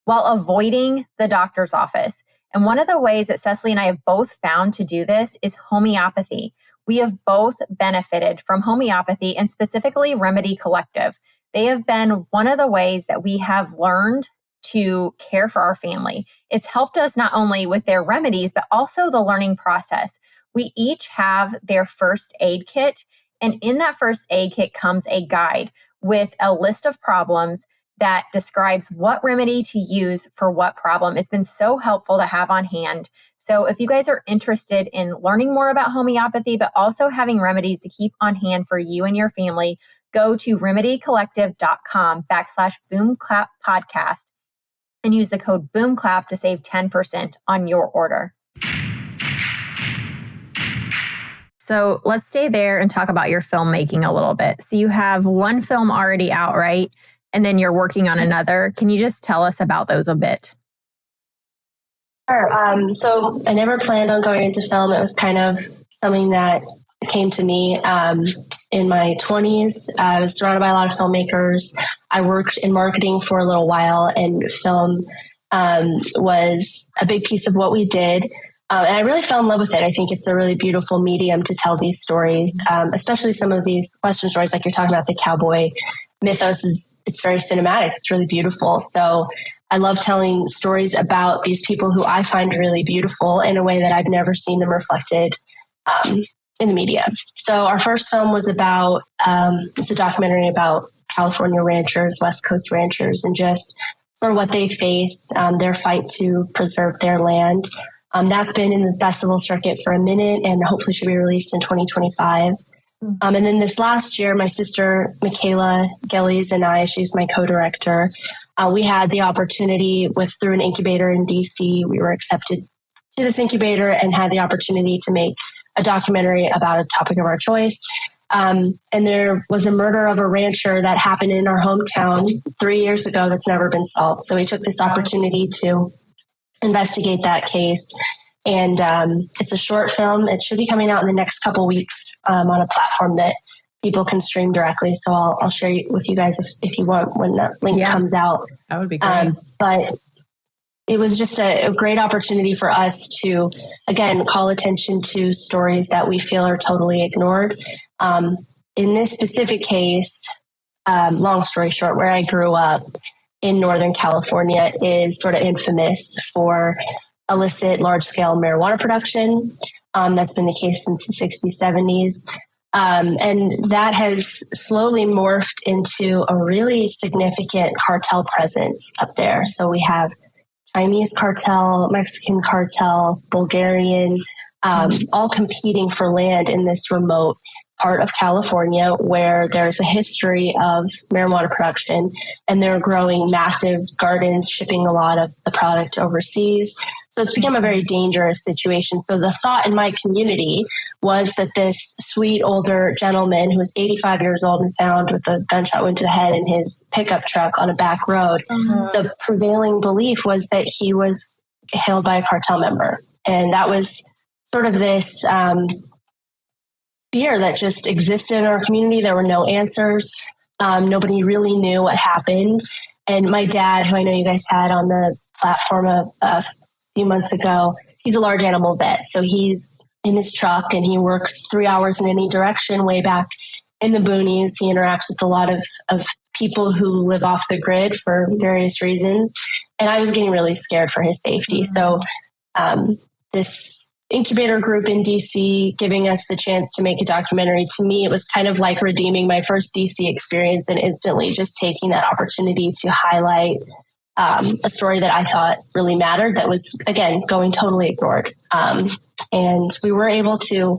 while avoiding the doctor's office. And one of the ways that Cecily and I have both found to do this is homeopathy. We have both benefited from homeopathy and specifically Remedy Collective. They have been one of the ways that we have learned to care for our family. It's helped us not only with their remedies, but also the learning process. We each have their first aid kit, and in that first aid kit comes a guide with a list of problems that describes what remedy to use for what problem. It's been so helpful to have on hand. So if you guys are interested in learning more about homeopathy, but also having remedies to keep on hand for you and your family, go to remedycollective.com/boomclappodcast and use the code boomclap to save 10% on your order. So let's stay there and talk about your filmmaking a little bit. So you have one film already out, right? And then you're working on another. Can you just tell us about those a bit? Sure. So I never planned on going into film. It was kind of something that came to me in my 20s. I was surrounded by a lot of filmmakers. I worked in marketing for a little while, and film was a big piece of what we did. And I really fell in love with it. I think it's a really beautiful medium to tell these stories, especially some of these Western stories, like you're talking about the cowboy mythos. It's very cinematic. It's really beautiful. So I love telling stories about these people who I find really beautiful in a way that I've never seen them reflected in the media. So our first film was about, it's a documentary about California ranchers, West Coast ranchers, and just sort of what they face, their fight to preserve their land. That's been in the festival circuit for a minute and hopefully should be released in 2025. And then this last year, my sister, Michaela Gellies, and I, she's my co-director, we had the opportunity through an incubator in DC. We were accepted to this incubator and had the opportunity to make a documentary about a topic of our choice. And there was a murder of a rancher that happened in our hometown 3 years ago that's never been solved. So we took this opportunity to investigate that case. And it's a short film. It should be coming out in the next couple weeks on a platform that people can stream directly. So I'll share it with you guys if you want when that link comes out. That would be great. But it was just a great opportunity for us to, again, call attention to stories that we feel are totally ignored. In this specific case, long story short, where I grew up in Northern California is sort of infamous for illicit large-scale marijuana production. That's been the case since the 60s, 70s. And that has slowly morphed into a really significant cartel presence up there. So we have Chinese cartel, Mexican cartel, Bulgarian, all competing for land in this remote part of California where there's a history of marijuana production, and they're growing massive gardens, shipping a lot of the product overseas. So it's become a very dangerous situation. So the thought in my community was that this sweet older gentleman who was 85 years old and found with a gunshot wound to the head in his pickup truck on a back road, the prevailing belief was that he was hailed by a cartel member. And that was sort of this fear that just existed in our community. There were no answers. Nobody really knew what happened. And my dad, who I know you guys had on the platform a few months ago, he's a large animal vet. So he's in his truck and he works 3 hours in any direction way back in the boonies. He interacts with a lot of people who live off the grid for various reasons. And I was getting really scared for his safety. So this incubator group in DC giving us the chance to make a documentary, to me, it was kind of like redeeming my first DC experience and instantly just taking that opportunity to highlight a story that I thought really mattered that was, again, going totally ignored. And we were able to,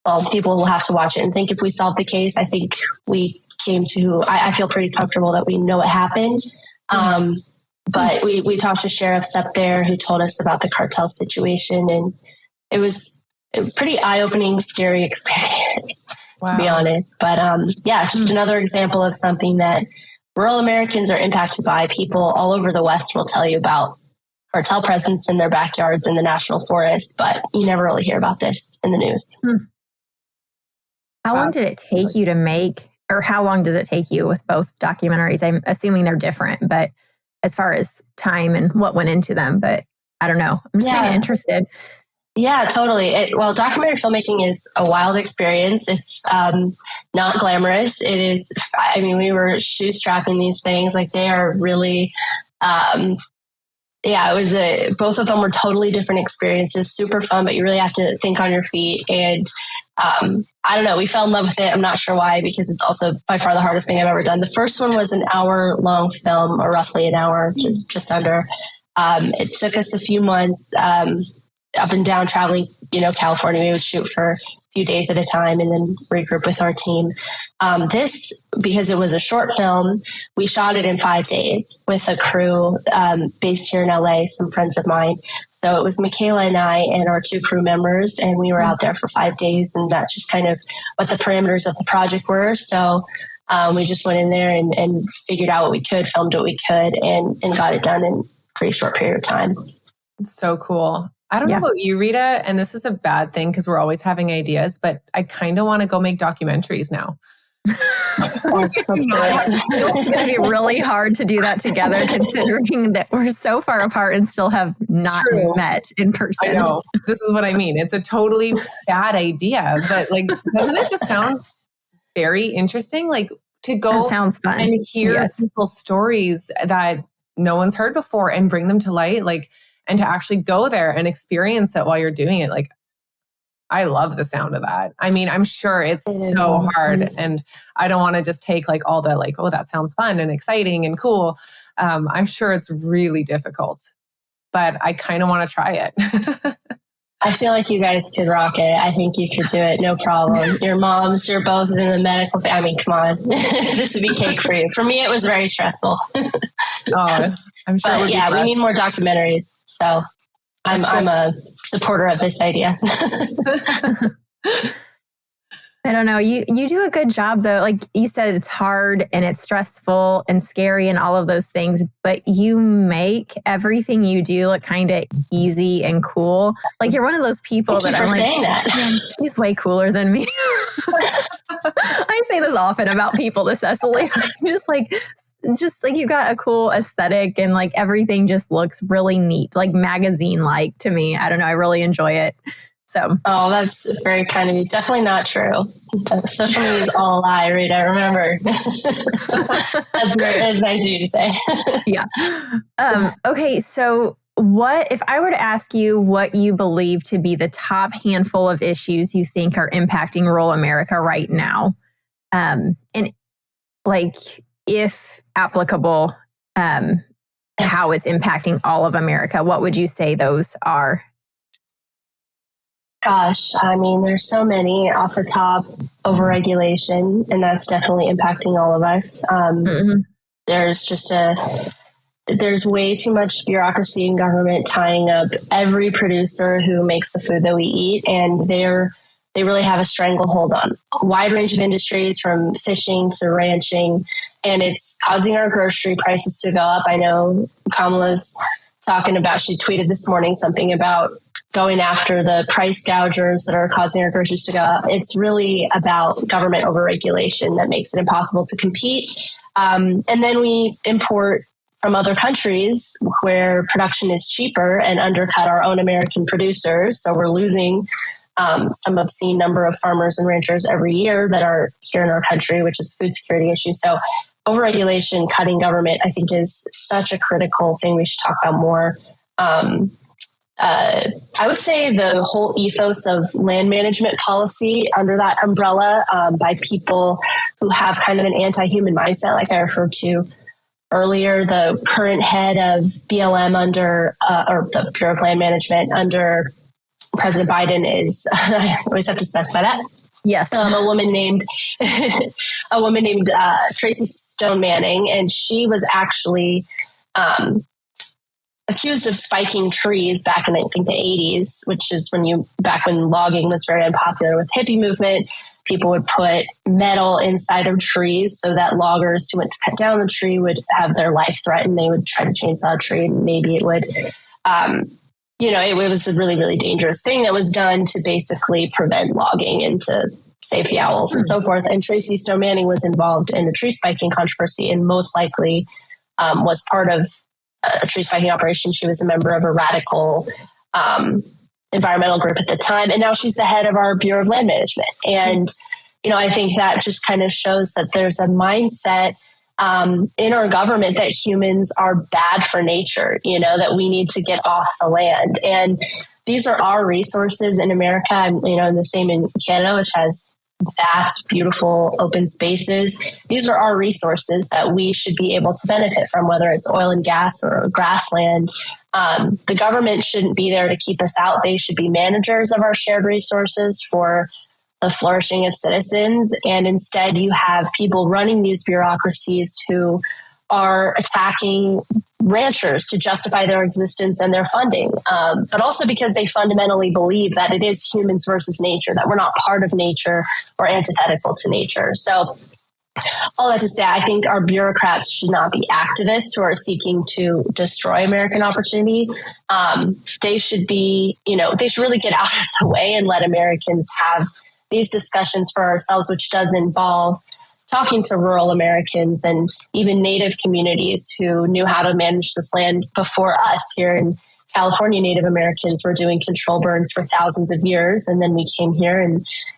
well, people will have to watch it and think if we solved the case. I think we came to, I feel pretty comfortable that we know what happened. But we talked to sheriffs up there who told us about the cartel situation, and it was a pretty eye-opening, scary experience, to be honest. But just another example of something that rural Americans are impacted by. People all over the West will tell you about cartel presence in their backyards in the national forest, but you never really hear about this in the news. How long did it take you to make, or how long does it take you with both documentaries? I'm assuming they're different, but as far as time and what went into them, but I don't know. I'm just kind of interested. Yeah, totally. Documentary filmmaking is a wild experience. It's not glamorous. It is, I mean, we were shoestrapping these things. Like, they are really Yeah, both of them were totally different experiences, super fun, but you really have to think on your feet. And I don't know, we fell in love with it. I'm not sure why, because it's also by far the hardest thing I've ever done. The first one was an hour-long film, or roughly an hour, just under. It took us a few months up and down traveling, California. We would shoot for a few days at a time and then regroup with our team. This, because it was a short film, we shot it in 5 days with a crew based here in LA, some friends of mine. So it was Michaela and I and our 2 crew members, and we were out there for 5 days, and that's just kind of what the parameters of the project were. So we just went in there and figured out what we could, filmed what we could, and got it done in a pretty short period of time. It's so cool. I don't know about you, Rita, and this is a bad thing because we're always having ideas, but I kind of want to go make documentaries now. It's going to be really hard to do that together, considering that we're so far apart and still have not met in person. I know. This is what I mean. It's a totally bad idea, but doesn't it just sound very interesting? To go sounds fun. And hear people's stories that no one's heard before and bring them to light, and to actually go there and experience it while you're doing it. I love the sound of that. I mean, I'm sure it's so hard, and I don't want to just take all the oh, that sounds fun and exciting and cool. I'm sure it's really difficult, but I kind of want to try it. I feel like you guys could rock it. I think you could do it. No problem. Your moms, you're both in the medical. I mean, come on. This would be cake for you. For me, it was very stressful. Oh, I'm sure. But yeah, we need more documentaries. So I'm a supporter of this idea. I don't know. You do a good job though. Like you said, it's hard and it's stressful and scary and all of those things, but you make everything you do look kind of easy and cool. You're one of those people that I'm saying that. She's way cooler than me. I say this often about people to Cecily. just you got a cool aesthetic and everything just looks really neat, magazine-like to me. I don't know. I really enjoy it. So. Oh, that's very kind of you. Definitely not true. Social media is all a lie, Rita. Remember. That's nice of you to say. Yeah. Okay. So if I were to ask you what you believe to be the top handful of issues you think are impacting rural America right now, and if applicable, how it's impacting all of America, what would you say those are? Gosh, I mean, there's so many off the top. Overregulation, and that's definitely impacting all of us. There's way too much bureaucracy in government tying up every producer who makes the food that we eat, and they really have a stranglehold on a wide range of industries from fishing to ranching, and it's causing our grocery prices to go up. I know Kamala's talking about, she tweeted this morning something about going after the price gougers that are causing our groceries to go up. It's really about government overregulation that makes it impossible to compete. And then we import from other countries where production is cheaper and undercut our own American producers. So we're losing some obscene number of farmers and ranchers every year that are here in our country, which is a food security issue. So overregulation, cutting government, I think is such a critical thing we should talk about more. I would say the whole ethos of land management policy under that umbrella by people who have kind of an anti-human mindset, like I referred to earlier. The current head of BLM or the Bureau of Land Management under President Biden is, I always have to specify that. Yes. A woman named Tracy Stone Manning, and she was actually accused of spiking trees back in, I think, the 80s, which is back when logging was very unpopular with hippie movement. People would put metal inside of trees so that loggers who went to cut down the tree would have their life threatened. They would try to chainsaw a tree, and maybe it would, it was a really, really dangerous thing that was done to basically prevent logging and to save the owls and so forth. And Tracy Stone Manning was involved in the tree spiking controversy and most likely was part of a tree spiking operation. She was a member of a radical environmental group at the time. And now she's the head of our Bureau of Land Management. And, I think that just kind of shows that there's a mindset in our government that humans are bad for nature, that we need to get off the land. And these are our resources in America, and, and the same in Canada, which has vast, beautiful open spaces. These are our resources that we should be able to benefit from, whether it's oil and gas or grassland. The government shouldn't be there to keep us out. They should be managers of our shared resources for the flourishing of citizens. And instead, you have people running these bureaucracies who are attacking ranchers to justify their existence and their funding, but also because they fundamentally believe that it is humans versus nature, that we're not part of nature or antithetical to nature. So all that to say, I think our bureaucrats should not be activists who are seeking to destroy American opportunity. They should be, they should really get out of the way and let Americans have these discussions for ourselves, which does involve talking to rural Americans and even Native communities who knew how to manage this land before us. Here in California, Native Americans were doing control burns for thousands of years. And then we came here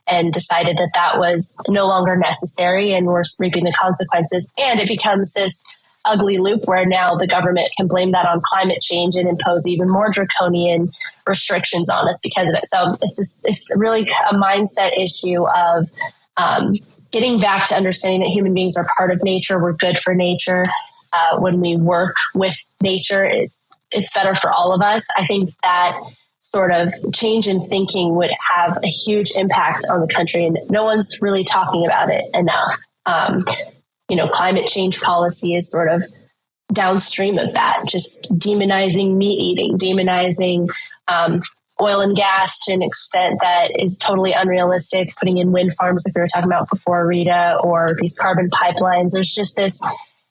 and decided that that was no longer necessary, and we're reaping the consequences. And it becomes this ugly loop where now the government can blame that on climate change and impose even more draconian restrictions on us because of it. So it's really a mindset issue of getting back to understanding that human beings are part of nature. We're good for nature. When we work with nature, it's better for all of us. I think that sort of change in thinking would have a huge impact on the country, and no one's really talking about it enough. Climate change policy is sort of downstream of that, just demonizing meat eating, demonizing oil and gas to an extent that is totally unrealistic, putting in wind farms, like we were talking about before, Rita, or these carbon pipelines. There's just this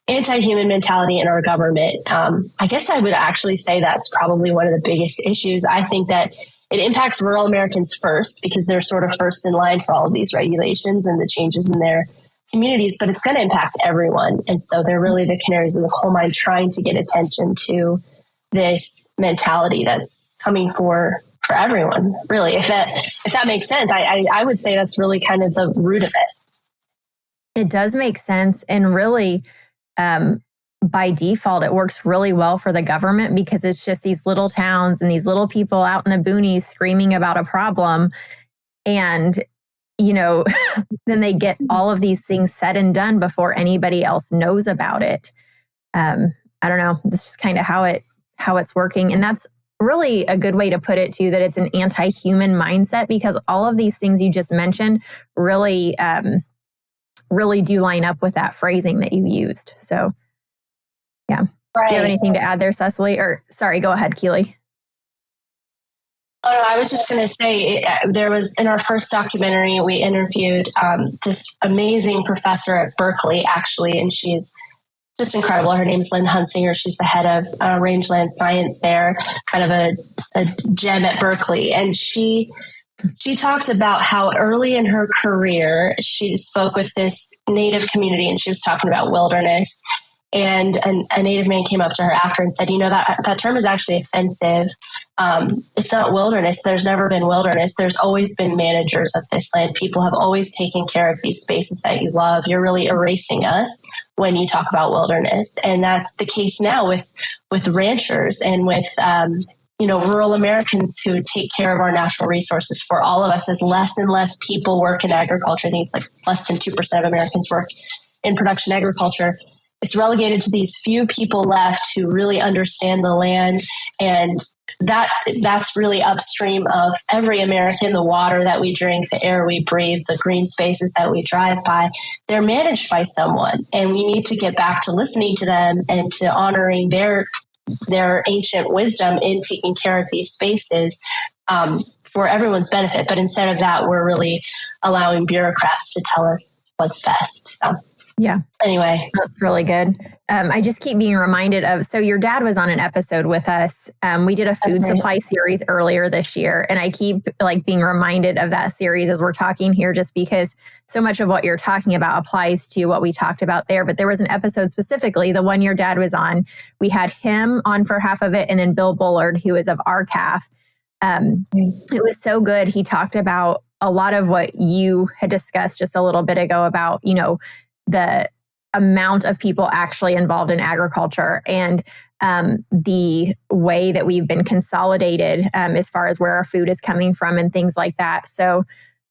anti-human mentality in our government. I guess I would actually say that's probably one of the biggest issues. I think that it impacts rural Americans first because they're sort of first in line for all of these regulations and the changes in their communities, but it's going to impact everyone. And so they're really the canaries in the coal mine trying to get attention to this mentality that's coming for everyone, really. If that makes sense, I would say that's really kind of the root of it. It does make sense. And really, by default, it works really well for the government because it's just these little towns and these little people out in the boonies screaming about a problem. And, then they get all of these things said and done before anybody else knows about it. I don't know. That's just kind of how it's working. And that's really a good way to put it too, that it's an anti-human mindset, because all of these things you just mentioned really do line up with that phrasing that you used. So, yeah. Right. Do you have anything to add there, Cecily? Or sorry, go ahead, Keely. Oh, no, I was just going to say, there was, in our first documentary, we interviewed this amazing professor at Berkeley, actually, and she's just incredible. Her name's Lynn Hunsinger. She's the head of rangeland science there, kind of a gem at Berkeley. And she talked about how early in her career, she spoke with this Native community, and she was talking about wilderness. And a Native man came up to her after and said, that term is actually offensive. It's not wilderness. There's never been wilderness. There's always been managers of this land. People have always taken care of these spaces that you love. You're really erasing us when you talk about wilderness. And that's the case now with ranchers and with rural Americans who take care of our natural resources for all of us. As less and less people work in agriculture, I think it's like less than 2% of Americans work in production agriculture. It's relegated to these few people left who really understand the land. And that's really upstream of every American, the water that we drink, the air we breathe, the green spaces that we drive by. They're managed by someone. And we need to get back to listening to them and to honoring their ancient wisdom in taking care of these spaces for everyone's benefit. But instead of that, we're really allowing bureaucrats to tell us what's best. So. Yeah. Anyway, that's really good. I just keep being reminded of, so your dad was on an episode with us. We did a food supply series earlier this year. And I keep being reminded of that series as we're talking here, just because so much of what you're talking about applies to what we talked about there. But there was an episode specifically, the one your dad was on. We had him on for half of it. And then Bill Bullard, who is of RCAF. It was so good. He talked about a lot of what you had discussed just a little bit ago about, the amount of people actually involved in agriculture and the way that we've been consolidated as far as where our food is coming from and things like that. So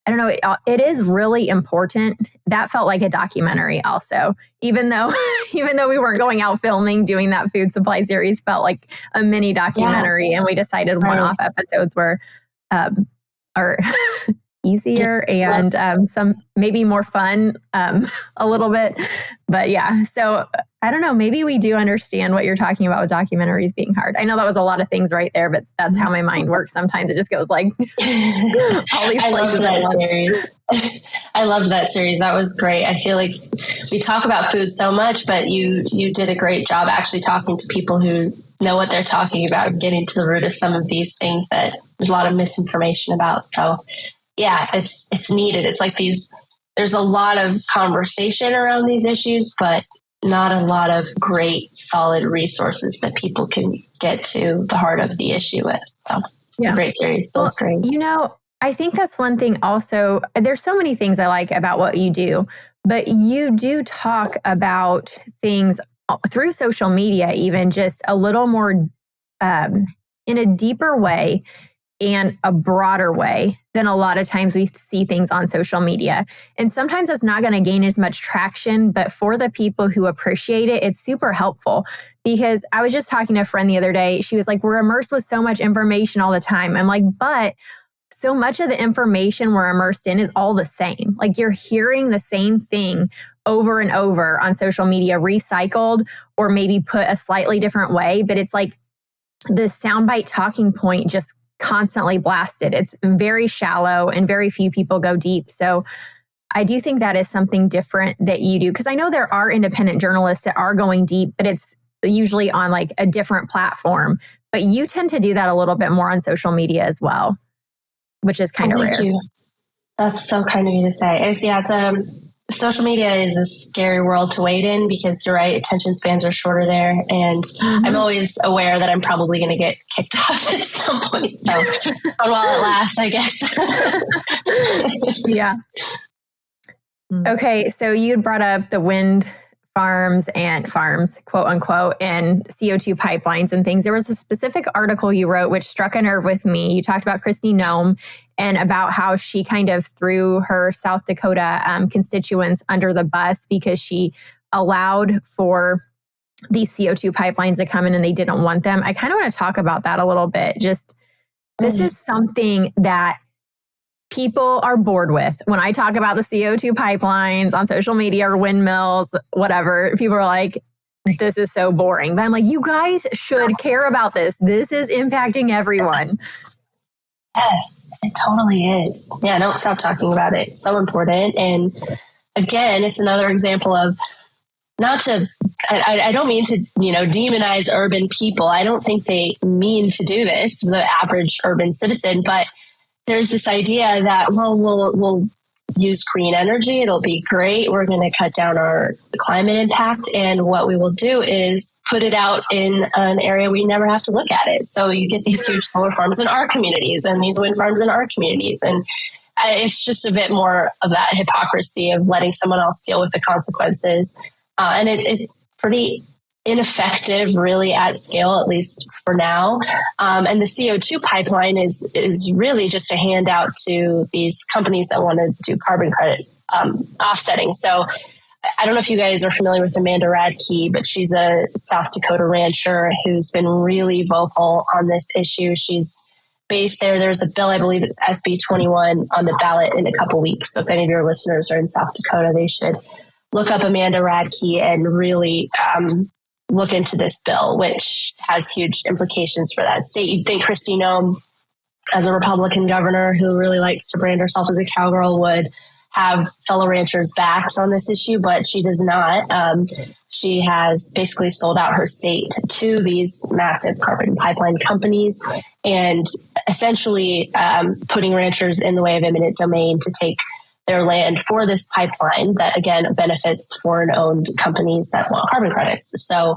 I don't know, it is really important. That felt like a documentary also, even though we weren't going out filming, doing that food supply series felt like a mini documentary. And we decided one-off episodes were are easier and some maybe more fun a little bit. But yeah, so I don't know, maybe we do understand what you're talking about with documentaries being hard. I know that was a lot of things right there, but that's how my mind works. Sometimes it just goes like all these places at once. I loved that series. That was great. I feel like we talk about food so much, but you did a great job actually talking to people who know what they're talking about, getting to the root of some of these things that there's a lot of misinformation about. So yeah, it's needed. It's like there's a lot of conversation around these issues, but not a lot of great, solid resources that people can get to the heart of the issue with. So yeah, great series. Feels great. You know, I think that's one thing also. There's so many things I like about what you do, but you do talk about things through social media, even just a little more in a deeper way and a broader way than a lot of times we see things on social media. And sometimes that's not going to gain as much traction, but for the people who appreciate it, it's super helpful. Because I was just talking to a friend the other day. She was like, we're immersed with so much information all the time. I'm like, but so much of the information we're immersed in is all the same. Like you're hearing the same thing over and over on social media, recycled or maybe put a slightly different way. But it's like the soundbite talking point just constantly blasted. It's very shallow and very few people go deep. So I do think that is something different that you do. Because I know there are independent journalists that are going deep, but it's usually on like a different platform. But you tend to do that a little bit more on social media as well, which is kind of rare. Thank you. That's so kind of you to say. Social media is a scary world to wade in because you're right, attention spans are shorter there. And I'm always aware that I'm probably going to get kicked off at some point. So while it lasts, I guess. Yeah. Okay. So you brought up the wind farms, quote unquote, and CO2 pipelines and things. There was a specific article you wrote, which struck a nerve with me. You talked about Kristi Noem and about how she kind of threw her South Dakota constituents under the bus because she allowed for these CO2 pipelines to come in and they didn't want them. I kind of want to talk about that a little bit. Just this is something that people are bored with. When I talk about the CO2 pipelines on social media or windmills, whatever, people are like, this is so boring. But I'm like, you guys should care about this. This is impacting everyone. Yes, it totally is. Yeah, don't stop talking about it. It's so important. And again, it's another example of I don't mean to, demonize urban people. I don't think they mean to do this, the average urban citizen, but there's this idea that, we'll use green energy. It'll be great. We're going to cut down our climate impact. And what we will do is put it out in an area we never have to look at it. So you get these huge solar farms in our communities and these wind farms in our communities. And it's just a bit more of that hypocrisy of letting someone else deal with the consequences. And it's pretty ineffective really at scale, at least for now. And the CO2 pipeline is really just a handout to these companies that want to do carbon credit offsetting. So I don't know if you guys are familiar with Amanda Radke, but she's a South Dakota rancher who's been really vocal on this issue. She's based there. There's a bill, I believe it's SB 21 on the ballot in a couple weeks. So if any of your listeners are in South Dakota, they should look up Amanda Radke and really look into this bill, which has huge implications for that state. You'd think Kristi Noem, as a Republican governor who really likes to brand herself as a cowgirl, would have fellow ranchers' backs on this issue, but she does not. She has basically sold out her state to these massive carbon pipeline companies and essentially putting ranchers in the way of eminent domain to take their land for this pipeline that, again, benefits foreign-owned companies that want carbon credits. So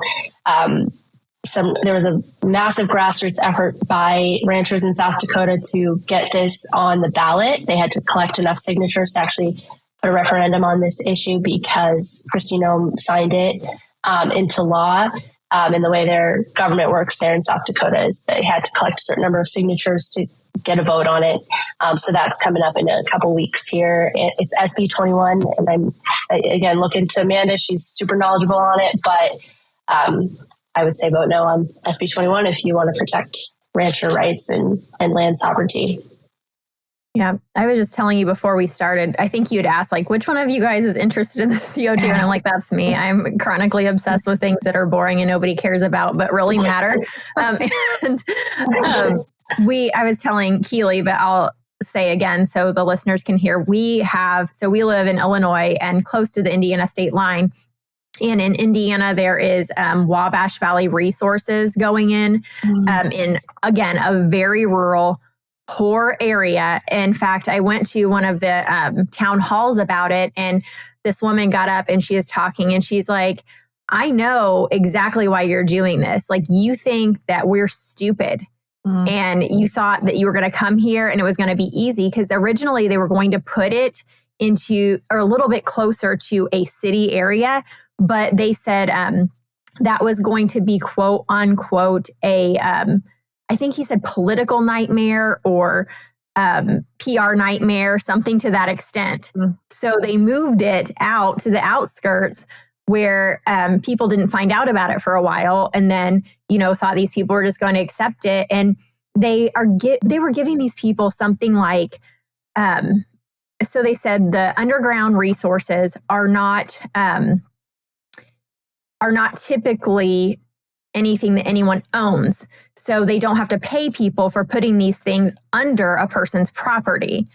there was a massive grassroots effort by ranchers in South Dakota to get this on the ballot. They had to collect enough signatures to actually put a referendum on this issue because Kristi Noem signed it into law. And the way their government works there in South Dakota is they had to collect a certain number of signatures to get a vote on it. So that's coming up in a couple weeks here. It's SB 21. And again, looking to Amanda. She's super knowledgeable on it. But I would say vote no on SB 21 if you want to protect rancher rights and land sovereignty. Yeah, I was just telling you before we started, I think you'd ask, like, which one of you guys is interested in the CO2? And I'm like, that's me. I'm chronically obsessed with things that are boring and nobody cares about, but really matter. I was telling Keely, but I'll say again so the listeners can hear, we live in Illinois and close to the Indiana state line. And in Indiana, there is Wabash Valley Resources going in, again, a very rural, poor area. In fact, I went to one of the town halls about it, and this woman got up and she was talking and she's like, I know exactly why you're doing this. Like, you think that we're stupid. And you thought that you were going to come here and it was going to be easy, because originally they were going to put it into, or a little bit closer to a city area. But they said that was going to be, quote unquote, I think he said political nightmare or PR nightmare, something to that extent. So they moved it out to the outskirts where people didn't find out about it for a while, and then, thought these people were just going to accept it. And they were giving these people something like, so they said the underground resources are not typically anything that anyone owns. So they don't have to pay people for putting these things under a person's property.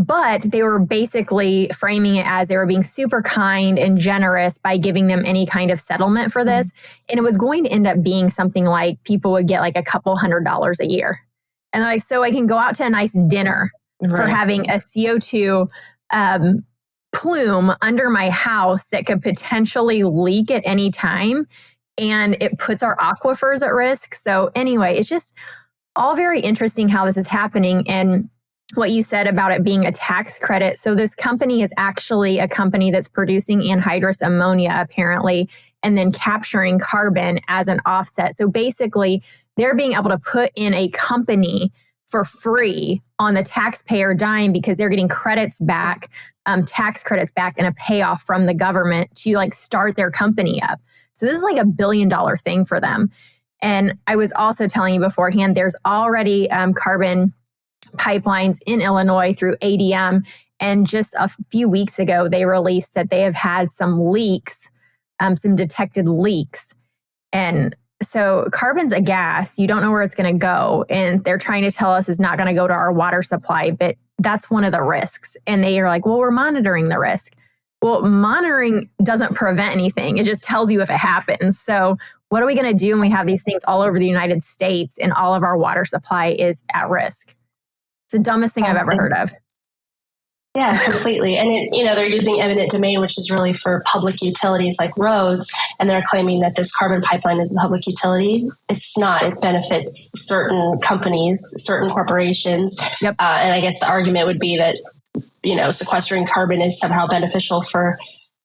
But they were basically framing it as they were being super kind and generous by giving them any kind of settlement for this. And it was going to end up being something like people would get like a couple $100 a year. And they're like, so I can go out to a nice dinner for having a CO2 plume under my house that could potentially leak at any time. And it puts our aquifers at risk. So anyway, it's just all very interesting how this is happening. And what you said about it being a tax credit. So this company is actually a company that's producing anhydrous ammonia, apparently, and then capturing carbon as an offset. So basically, they're being able to put in a company for free on the taxpayer dime because they're getting credits back, tax credits back, and a payoff from the government to like start their company up. So this is like $1 billion thing for them. And I was also telling you beforehand, there's already carbon pipelines in Illinois through ADM. And just a few weeks ago, they released that they have had some leaks, some detected leaks. And so carbon's a gas. You don't know where it's going to go. And they're trying to tell us it's not going to go to our water supply, but that's one of the risks. And they are like, well, we're monitoring the risk. Well, monitoring doesn't prevent anything. It just tells you if it happens. So what are we going to do when we have these things all over the United States and all of our water supply is at risk? It's the dumbest thing I've ever heard of. Yeah, completely. And they're using eminent domain, which is really for public utilities like roads. And they're claiming that this carbon pipeline is a public utility. It's not. It benefits certain companies, certain corporations. Yep. And I guess the argument would be that, sequestering carbon is somehow beneficial for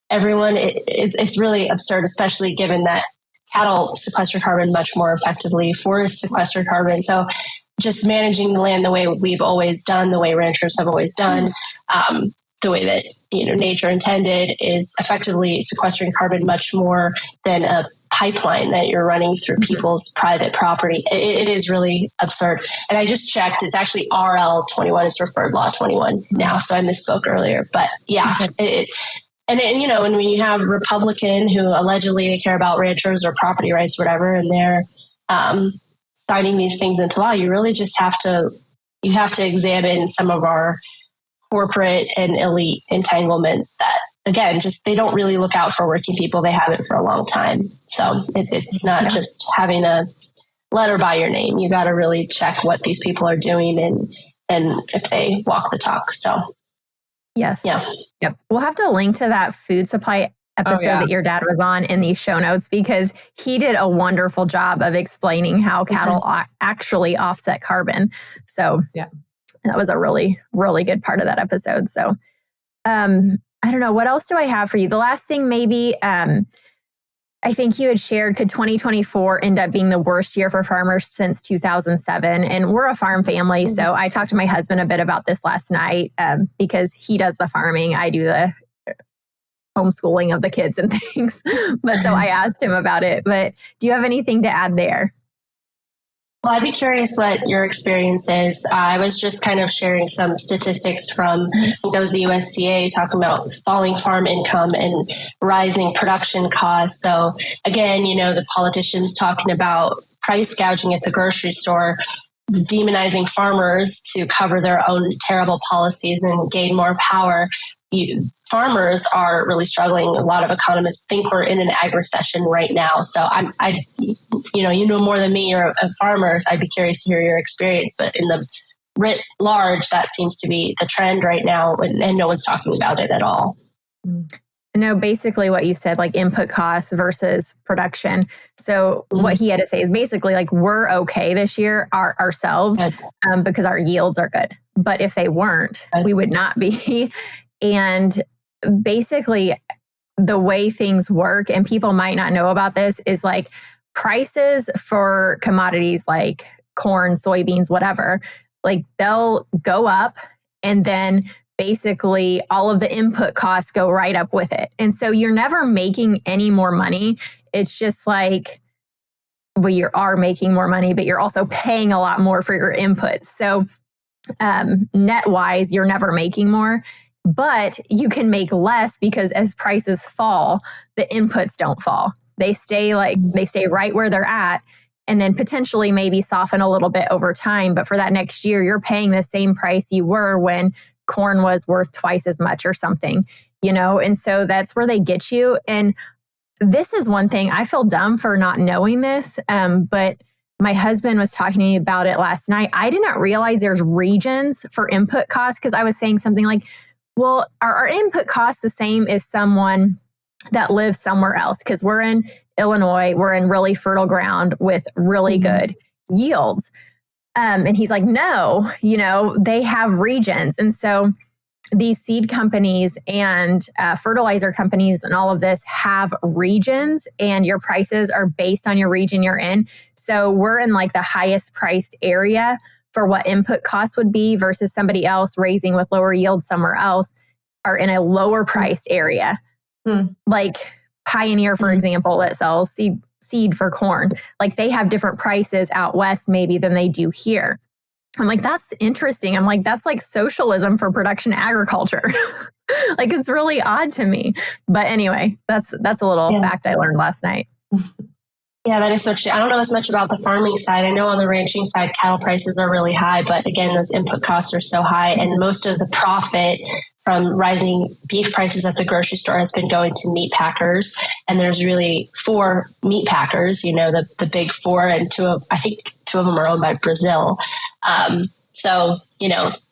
everyone. It's really absurd, especially given that cattle sequester carbon much more effectively, forests sequester carbon. So just managing the land the way we've always done, the way ranchers have always done, the way that nature intended, is effectively sequestering carbon much more than a pipeline that you're running through people's private property. It is really absurd. And I just checked, it's actually RL 21, it's referred law 21 now, so I misspoke earlier. But yeah, and when you have a Republican who allegedly they care about ranchers or property rights, whatever, and they're signing these things into law, you really just have to examine some of our corporate and elite entanglements that, again, just they don't really look out for working people. They haven't for a long time. So it's not just having a letter by your name. You got to really check what these people are doing and if they walk the talk. So yes. Yeah. Yep. We'll have to link to that food supply episode that your dad was on in these show notes, because he did a wonderful job of explaining how cattle actually offset carbon. So that was a really, really good part of that episode. So I don't know. What else do I have for you? The last thing, maybe, I think you had shared, could 2024 end up being the worst year for farmers since 2007? And we're a farm family. So I talked to my husband a bit about this last night because he does the farming. I do the homeschooling of the kids and things. But so I asked him about it. But do you have anything to add there? Well, I'd be curious what your experience is. I was just kind of sharing some statistics from those USDA talking about falling farm income and rising production costs. So again, the politicians talking about price gouging at the grocery store, demonizing farmers to cover their own terrible policies and gain more power. Farmers are really struggling. A lot of economists think we're in an ag recession right now. So you know more than me. You're a farmer. I'd be curious to hear your experience. But in the writ large, that seems to be the trend right now, and no one's talking about it at all. No, basically what you said, like input costs versus production. So what he had to say is basically like we're okay this year ourselves because our yields are good. But if they weren't, we would not be. And basically the way things work, and people might not know about this, is like prices for commodities like corn, soybeans, whatever, like they'll go up and then basically all of the input costs go right up with it. And so you're never making any more money. It's just like, well, you are making more money, but you're also paying a lot more for your inputs. So net wise, you're never making more. But you can make less because as prices fall, the inputs don't fall. They stay right where they're at, and then potentially maybe soften a little bit over time. But for that next year, you're paying the same price you were when corn was worth twice as much or something, And so that's where they get you. And this is one thing I feel dumb for not knowing this, but my husband was talking to me about it last night. I didn't realize there's regions for input costs because I was saying something like, well, are our input costs the same as someone that lives somewhere else? Because we're in Illinois, we're in really fertile ground with really good yields. And he's like, no, they have regions. And so these seed companies and fertilizer companies and all of this have regions, and your prices are based on your region you're in. So we're in like the highest priced area for what input costs would be versus somebody else raising with lower yield somewhere else are in a lower priced area. Like Pioneer, for example, that sells seed for corn. Like they have different prices out west maybe than they do here. I'm like, that's interesting. I'm like, that's like socialism for production agriculture. Like it's really odd to me. But anyway, that's a little fact I learned last night. Yeah, that is so true. I don't know as much about the farming side. I know on the ranching side, cattle prices are really high, but again, those input costs are so high. And most of the profit from rising beef prices at the grocery store has been going to meat packers. And there's really 4 meat packers, the big 4, and I think two of them are owned by Brazil. So,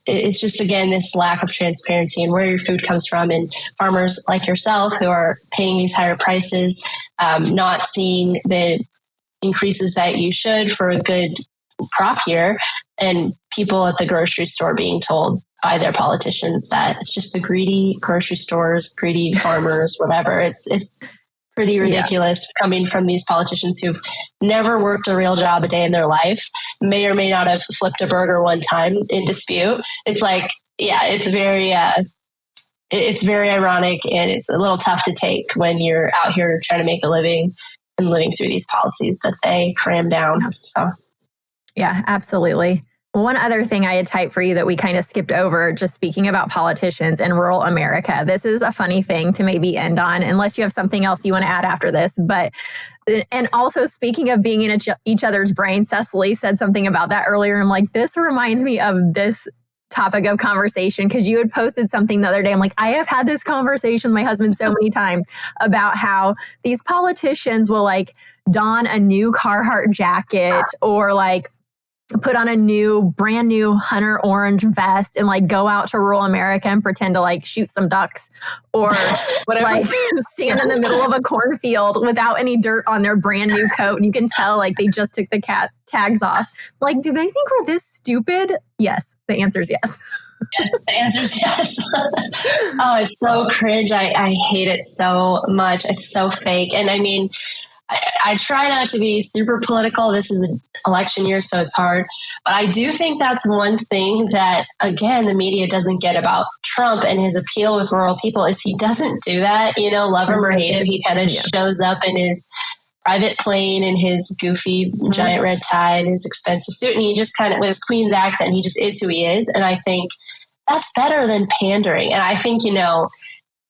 it's just, again, this lack of transparency and where your food comes from, and farmers like yourself who are paying these higher prices, not seeing the increases that you should for a good crop year, and people at the grocery store being told by their politicians that it's just the greedy grocery stores, greedy farmers, whatever. It's pretty ridiculous coming from these politicians who've never worked a real job a day in their life, may or may not have flipped a burger one time in dispute. It's like, it's very ironic, and it's a little tough to take when you're out here trying to make a living and living through these policies that they cram down. So, yeah, absolutely. One other thing I had typed for you that we kind of skipped over, just speaking about politicians in rural America. This is a funny thing to maybe end on, unless you have something else you want to add after this. But, and also speaking of being in each other's brains, Cecily said something about that earlier. I'm like, this reminds me of this topic of conversation, because you had posted something the other day. I'm like, I have had this conversation with my husband so many times about how these politicians will like don a new Carhartt jacket or like put on a brand new hunter orange vest and like go out to rural America and pretend to like shoot some ducks or like stand in the middle of a cornfield without any dirt on their brand new coat. And you can tell like they just took the tags off. Like, do they think we're this stupid? Yes. The answer is yes. Yes, the answer is yes. Oh, it's so cringe. I hate it so much. It's so fake. And I mean, I try not to be super political. This is an election year, so it's hard. But I do think that's one thing that, again, the media doesn't get about Trump and his appeal with rural people is he doesn't do that. You know, love him or hate him, he kind of shows up in his private plane and his goofy giant red tie and his expensive suit. And he just kind of, with his Queen's accent, he just is who he is. And I think that's better than pandering. And I think, you know,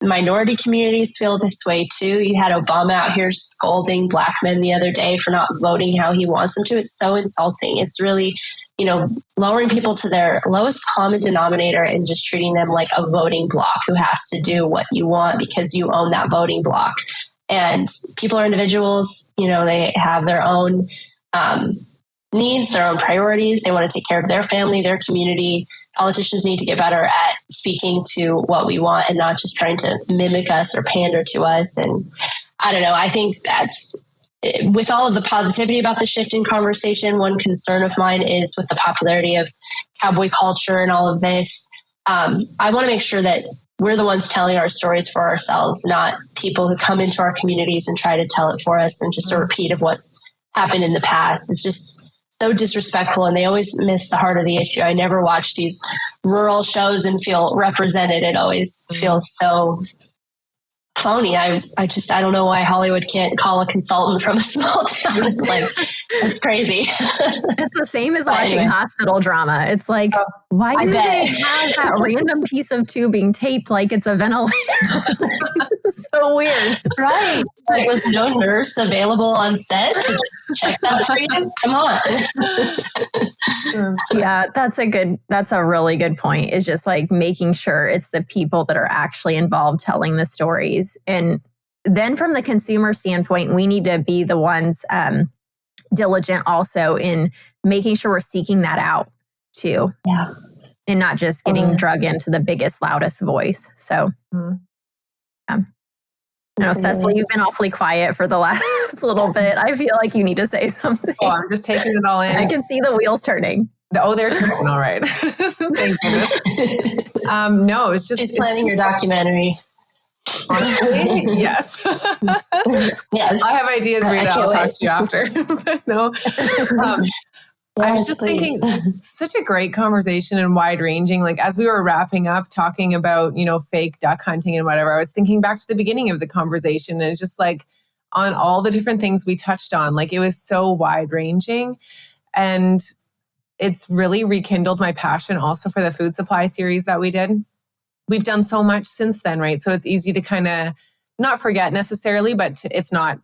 minority communities feel this way too. You had Obama out here scolding black men the other day for not voting how he wants them to. It's so insulting. It's really, you know, lowering people to their lowest common denominator and just treating them like a voting block who has to do what you want because you own that voting block. And people are individuals, you know, they have their own needs, their own priorities. They want to take care of their family, their community. Politicians need to get better at speaking to what we want and not just trying to mimic us or pander to us. And I don't know, I think that's, with all of the positivity about the shift in conversation, one concern of mine is with the popularity of cowboy culture and all of this. I want to make sure that we're the ones telling our stories for ourselves, not people who come into our communities and try to tell it for us and just a repeat of what's happened in the past. It's just so disrespectful, and they always miss the heart of the issue. I never watch these rural shows and feel represented. It always feels so phony. I don't know why Hollywood can't call a consultant from a small town. It's like, it's crazy. It's the same as watching hospital drama. It's like, why do they have that random piece of tubing taped like it's a ventilator? It's so weird. Right. There was no nurse available on set to check that for you. Come on. Yeah, that's a really good point. Is just like making sure it's the people that are actually involved telling the stories. And then from the consumer standpoint, we need to be the ones diligent also in making sure we're seeking that out too. Yeah. And not just getting drug into the biggest, loudest voice. So, No, Cecily, you've been awfully quiet for the last little bit. I feel like you need to say something. Oh, I'm just taking it all in. I can see the wheels turning. Oh, they're turning. All right. Thank you. No, it was just... She's planning your documentary. Honestly, yes. Yes. I have ideas, Rita. I'll talk to you after. But no. I was just thinking, such a great conversation and wide ranging. Like as we were wrapping up talking about, you know, fake duck hunting and whatever, I was thinking back to the beginning of the conversation and just like on all the different things we touched on, like it was so wide ranging. And it's really rekindled my passion also for the food supply series that we did. We've done so much since then, right? So it's easy to kind of not forget necessarily, but it's not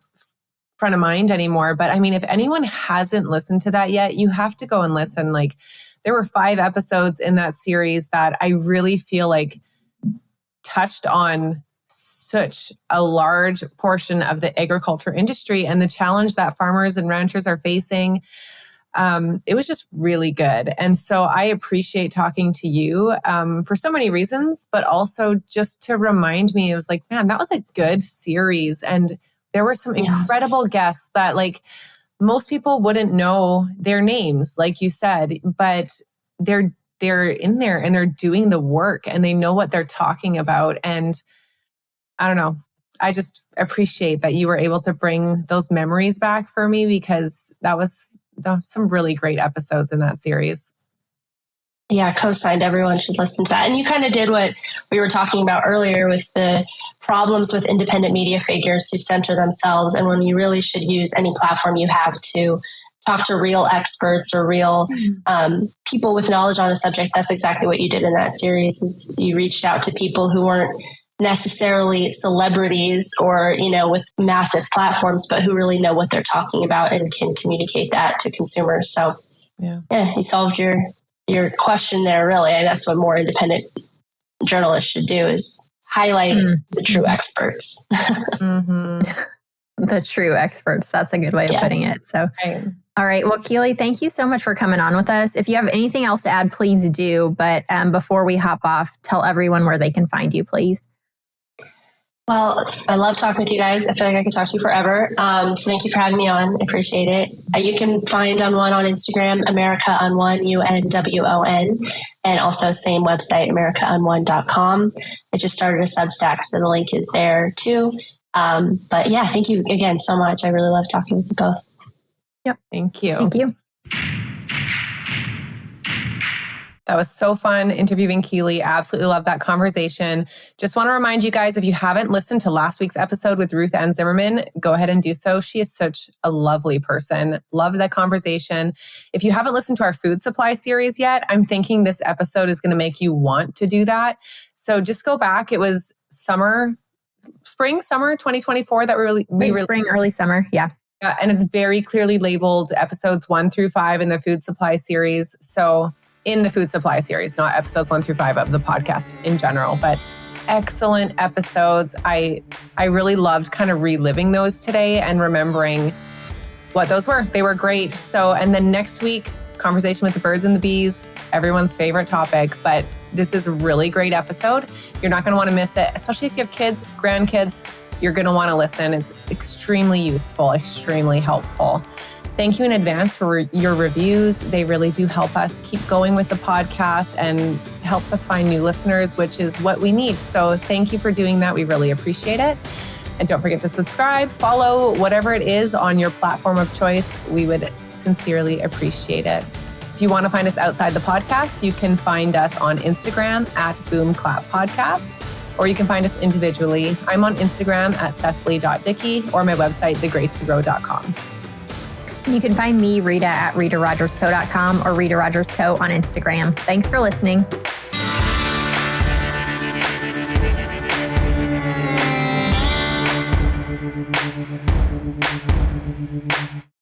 front of mind anymore. But I mean, if anyone hasn't listened to that yet, you have to go and listen. Like there were 5 episodes in that series that I really feel like touched on such a large portion of the agriculture industry and the challenge that farmers and ranchers are facing. It was just really good. And so I appreciate talking to you for so many reasons, but also just to remind me, it was like, man, that was a good series. And there were some incredible guests that like most people wouldn't know their names, like you said, but they're in there and they're doing the work and they know what they're talking about. And I don't know, I just appreciate that you were able to bring those memories back for me because that was some really great episodes in that series. Yeah, co-signed. Everyone should listen to that. And you kind of did what we were talking about earlier with the problems with independent media figures who center themselves. And when you really should use any platform you have to talk to real experts or real people with knowledge on a subject, that's exactly what you did in that series. Is you reached out to people who weren't necessarily celebrities or, you know, with massive platforms, but who really know what they're talking about and can communicate that to consumers. So yeah, you solved your question there, really. And that's what more independent journalists should do is highlight the true experts. The true experts. That's a good way of putting it. So, all right. Well, Keely, thank you so much for coming on with us. If you have anything else to add, please do. But before we hop off, tell everyone where they can find you, please. Well, I love talking with you guys. I feel like I could talk to you forever. So thank you for having me on. I appreciate it. You can find UnWon on Instagram, America UnWon, UnWon. And also same website, AmericaUnWon.com. I just started a Substack, so the link is there too. But yeah, thank you again so much. I really love talking with you both. Yep. Thank you. Thank you. That was so fun interviewing Keely. Absolutely love that conversation. Just want to remind you guys, if you haven't listened to last week's episode with Ruth Ann Zimmerman, go ahead and do so. She is such a lovely person. Loved that conversation. If you haven't listened to our food supply series yet, I'm thinking this episode is going to make you want to do that. So just go back. It was summer 2024 that early summer. Yeah. And it's very clearly labeled episodes 1 through 5 in the food supply series. So in the food supply series, not episodes 1 through 5 of the podcast in general, but excellent episodes. I really loved kind of reliving those today and remembering what those were. They were great. So, and then next week, conversation with the birds and the bees, everyone's favorite topic, but this is a really great episode. You're not going to want to miss it, especially if you have kids, grandkids. You're going to want to listen. It's extremely useful, extremely helpful. Thank you in advance for your reviews. They really do help us keep going with the podcast and helps us find new listeners, which is what we need. So thank you for doing that. We really appreciate it. And don't forget to subscribe, follow, whatever it is on your platform of choice. We would sincerely appreciate it. If you want to find us outside the podcast, you can find us on Instagram at boomclappodcast, or you can find us individually. I'm on Instagram at cecily.dickey or my website, thegracetogrow.com. You can find me, Rita, at ritarogersco.com or Rita Rogers Co on Instagram. Thanks for listening.